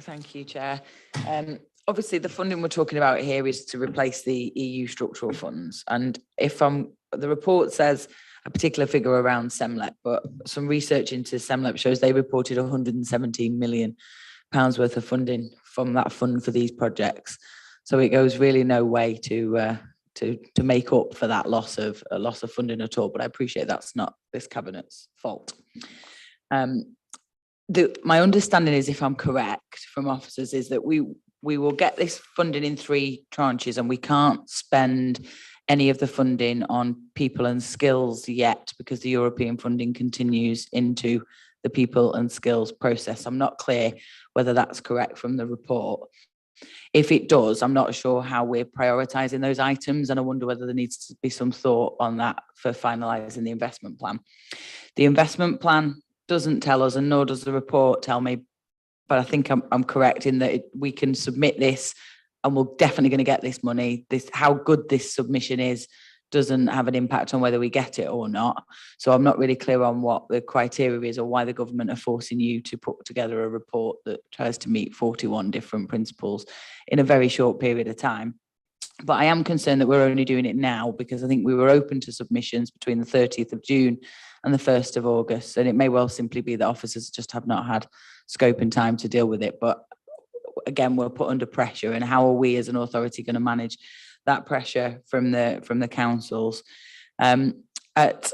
Thank you, Chair. Obviously, the funding we're talking about here is to replace the EU structural funds. And the report says a particular figure around SEMLEP, but some research into SEMLEP shows they reported £117 million worth of funding from that fund for these projects. So it goes really no way to make up for that loss of funding at all. But I appreciate that's not this cabinet's fault. My understanding is, if I'm correct from officers, is that we will get this funding in 3 tranches, and we can't spend any of the funding on people and skills yet because the European funding continues into the people and skills process. I'm not clear whether that's correct from the report. If it does, I'm not sure how we're prioritising those items, and I wonder whether there needs to be some thought on that for finalising the investment plan. The investment plan doesn't tell us, and nor does the report tell me, but I think I'm correct in that we can submit this and we're definitely going to get this money. How good this submission is doesn't have an impact on whether we get it or not. So I'm not really clear on what the criteria is or why the government are forcing you to put together a report that tries to meet 41 different principles in a very short period of time. But I am concerned that we're only doing it now because I think we were open to submissions between the 30th of June and the 1st of August. And it may well simply be that officers just have not had scope and time to deal with it. But again, we're put under pressure, and how are we as an authority going to manage that pressure from the councils? At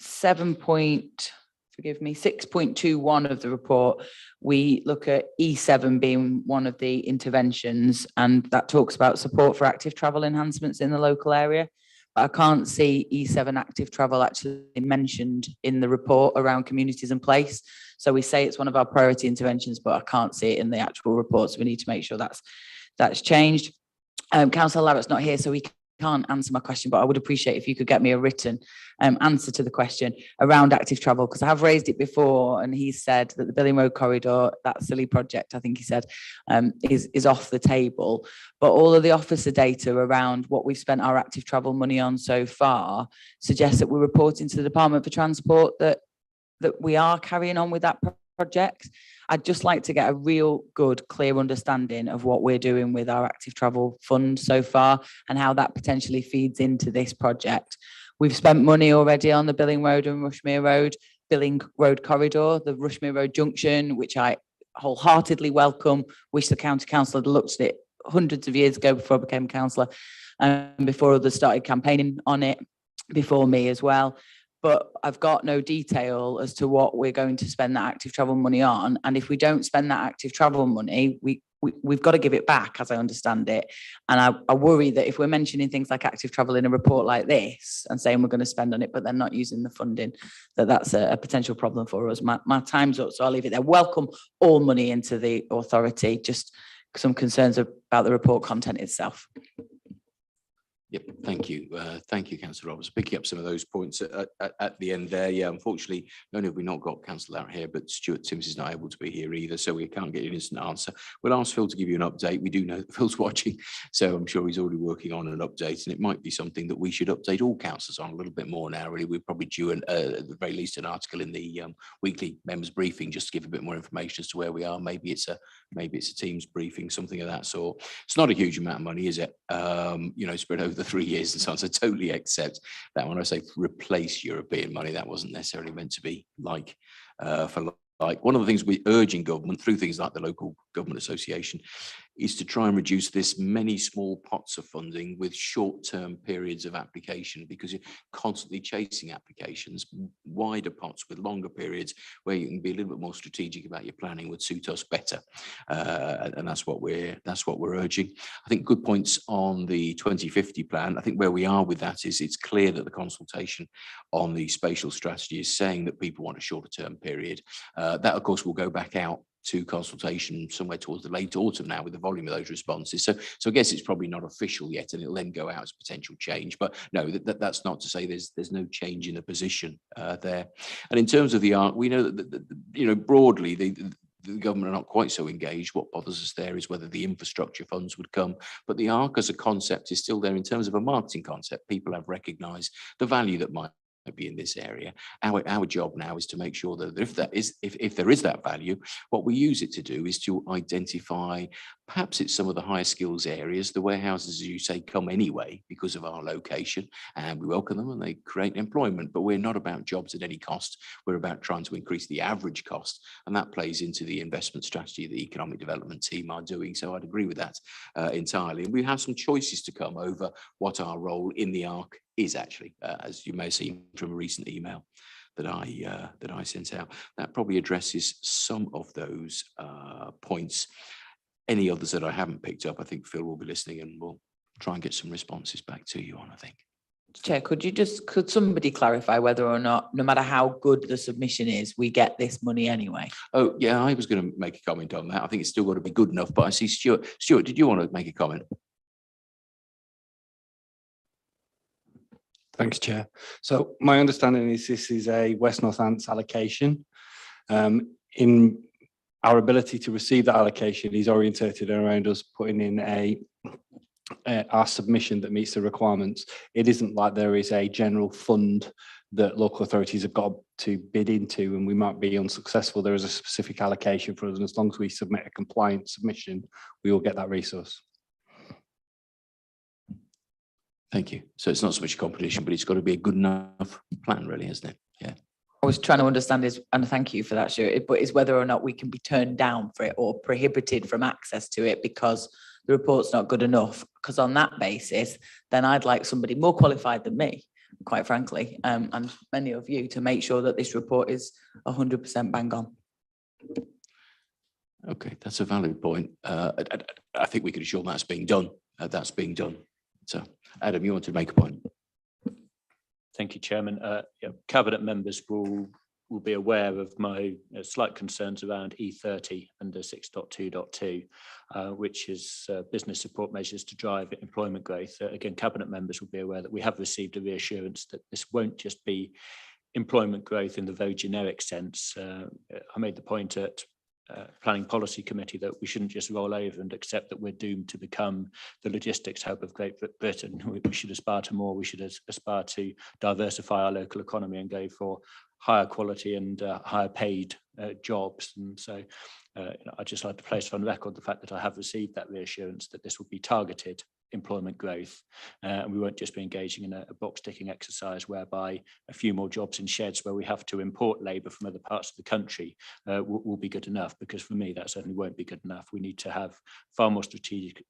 6.21 of the report, we look at E7 being one of the interventions, and that talks about support for active travel enhancements in the local area. But I can't see E7 active travel actually mentioned in the report around communities and place. So we say it's one of our priority interventions, but I can't see it in the actual report. So we need to make sure that's changed. Councillor Larratt's not here, so he can't answer my question, but I would appreciate if you could get me a written answer to the question around active travel, because I have raised it before and he said that the Billing Road corridor, that silly project, I think he said, is off the table. But all of the officer data around what we've spent our active travel money on so far suggests that we're reporting to the Department for Transport that we are carrying on with that project. I'd just like to get a real good, clear understanding of what we're doing with our active travel fund so far and how that potentially feeds into this project. We've spent money already on the Billing Road and Rushmere Road, Billing Road corridor, the Rushmere Road junction, which I wholeheartedly welcome. Wish the county council had looked at it hundreds of years ago before I became councillor and before others started campaigning on it, before me as well. But I've got no detail as to what we're going to spend that active travel money on. And if we don't spend that active travel money, we've got to give it back, as I understand it. And I worry that if we're mentioning things like active travel in a report like this and saying we're going to spend on it, but then not using the funding, that's a potential problem for us. My time's up, so I'll leave it there. Welcome all money into the authority, just some concerns about the report content itself. Yep, thank you. Thank you, Councillor Roberts. Picking up some of those points at the end there. Yeah, unfortunately, not only have we not got Councillor out here, but Stuart Timms is not able to be here either, so we can't get an instant answer. We'll ask Phil to give you an update. We do know that Phil's watching, so I'm sure he's already working on an update, and it might be something that we should update all councillors on a little bit more now. Really, we're probably due at the very least an article in the weekly members briefing just to give a bit more information as to where we are. Maybe it's a Teams briefing, something of that sort. It's not a huge amount of money, is it? Spread over the 3 years and so on. So totally accept that when I say replace European money, that wasn't necessarily meant to be like for like. One of the things we're urging government through things like the Local Government Association is to try and reduce this many small pots of funding with short-term periods of application, because you're constantly chasing applications. Wider pots with longer periods where you can be a little bit more strategic about your planning would suit us better, and that's what we're urging. I think good points on the 2050 plan. I think where we are with that is it's clear that the consultation on the spatial strategy is saying that people want a shorter term period. That of course will go back out to consultation somewhere towards the late autumn now with the volume of those responses. So I guess it's probably not official yet, and it'll then go out as potential change. But no, that's not to say there's no change in the position there. And in terms of the ARC, we know that broadly the government are not quite so engaged. What bothers us there is whether the infrastructure funds would come, but the ARC as a concept is still there in terms of a marketing concept. People have recognised the value that might be in this area. Our job now is to make sure that if there is that value, what we use it to do is to identify, perhaps it's some of the higher skills areas. The warehouses, as you say, come anyway because of our location, and we welcome them and they create employment, but we're not about jobs at any cost. We're about trying to increase the average cost, and that plays into the investment strategy the economic development team are doing. So I'd agree with that entirely. And we have some choices to come over what our role in the ARC is actually, as you may have seen from a recent email that I sent out. That probably addresses some of those points. Any others that I haven't picked up, I think Phil will be listening and we'll try and get some responses back to you on, I think. Chair, could somebody clarify whether or not, no matter how good the submission is, we get this money anyway? Oh yeah, I was going to make a comment on that. I think it's still got to be good enough, but I see Stuart. Stuart, did you want to make a comment? Thanks, Chair. So my understanding is this is a West Northants allocation. In our ability to receive that allocation is orientated around us putting in our submission that meets the requirements. It isn't like there is a general fund that local authorities have got to bid into and we might be unsuccessful. There is a specific allocation for us, and as long as we submit a compliant submission, we will get that resource. Thank you. So it's not so much a competition, but it's got to be a good enough plan, really, isn't it? Yeah. I was trying to understand is, and thank you for that, Stuart, but is whether or not we can be turned down for it or prohibited from access to it because the report's not good enough. Because on that basis, then I'd like somebody more qualified than me, quite frankly, and many of you, to make sure that this report is 100% bang on. Okay, that's a valid point. I think we could assure that's being done. That's being done. So, Adam, you want to make a point? Thank you, Chairman. Cabinet members will will be aware of my slight concerns around E30 under 6.2.2, which is business support measures to drive employment growth. Again, Cabinet members will be aware that we have received a reassurance that this won't just be employment growth in the very generic sense. I made the point at Planning Policy Committee that we shouldn't just roll over and accept that we're doomed to become the logistics hub of Great Britain. We should aspire to more. We should aspire to diversify our local economy and go for higher quality and higher paid jobs. And so I'd just like to place on record the fact that I have received that reassurance that this will be targeted employment growth, and we won't just be engaging in a box ticking exercise whereby a few more jobs in sheds where we have to import labour from other parts of the country will be good enough, because for me that certainly won't be good enough. We need to have far more strategic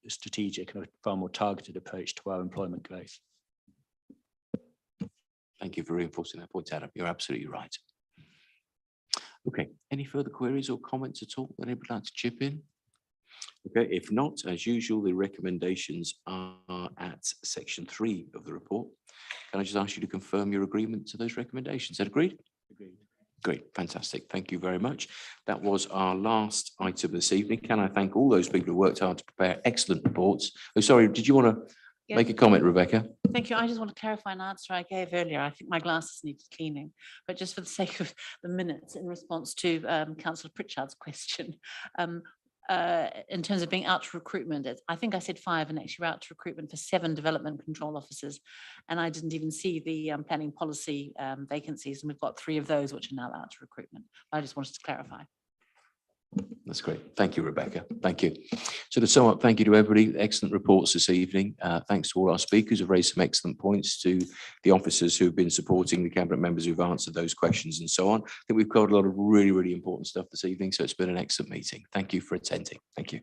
and a far more targeted approach to our employment growth. Thank you for reinforcing that point, Adam. You're absolutely right. Okay, any further queries or comments at all that anybody would like to chip in? Okay, if not, as usual, the recommendations are at section 3 of the report. Can I just ask you to confirm your agreement to those recommendations? Is that agreed? Agreed. Great, fantastic. Thank you very much. That was our last item this evening. Can I thank all those people who worked hard to prepare excellent reports? Oh, sorry, did you want to make a comment, Rebecca? Thank you. I just want to clarify an answer I gave earlier. I think my glasses needed cleaning, but just for the sake of the minutes, in response to Councillor Pritchard's question, in terms of being out to recruitment, I think I said 5, and actually we're out to recruitment for 7 development control officers. And I didn't even see the planning policy vacancies, and we've got 3 of those which are now out to recruitment. I just wanted to clarify. That's great. Thank you, Rebecca. Thank you. So to sum up, thank you to everybody. Excellent reports this evening. Thanks to all our speakers who've raised some excellent points, to the officers who've been supporting, the cabinet members who've answered those questions and so on. I think we've covered a lot of really, really important stuff this evening. So it's been an excellent meeting. Thank you for attending. Thank you.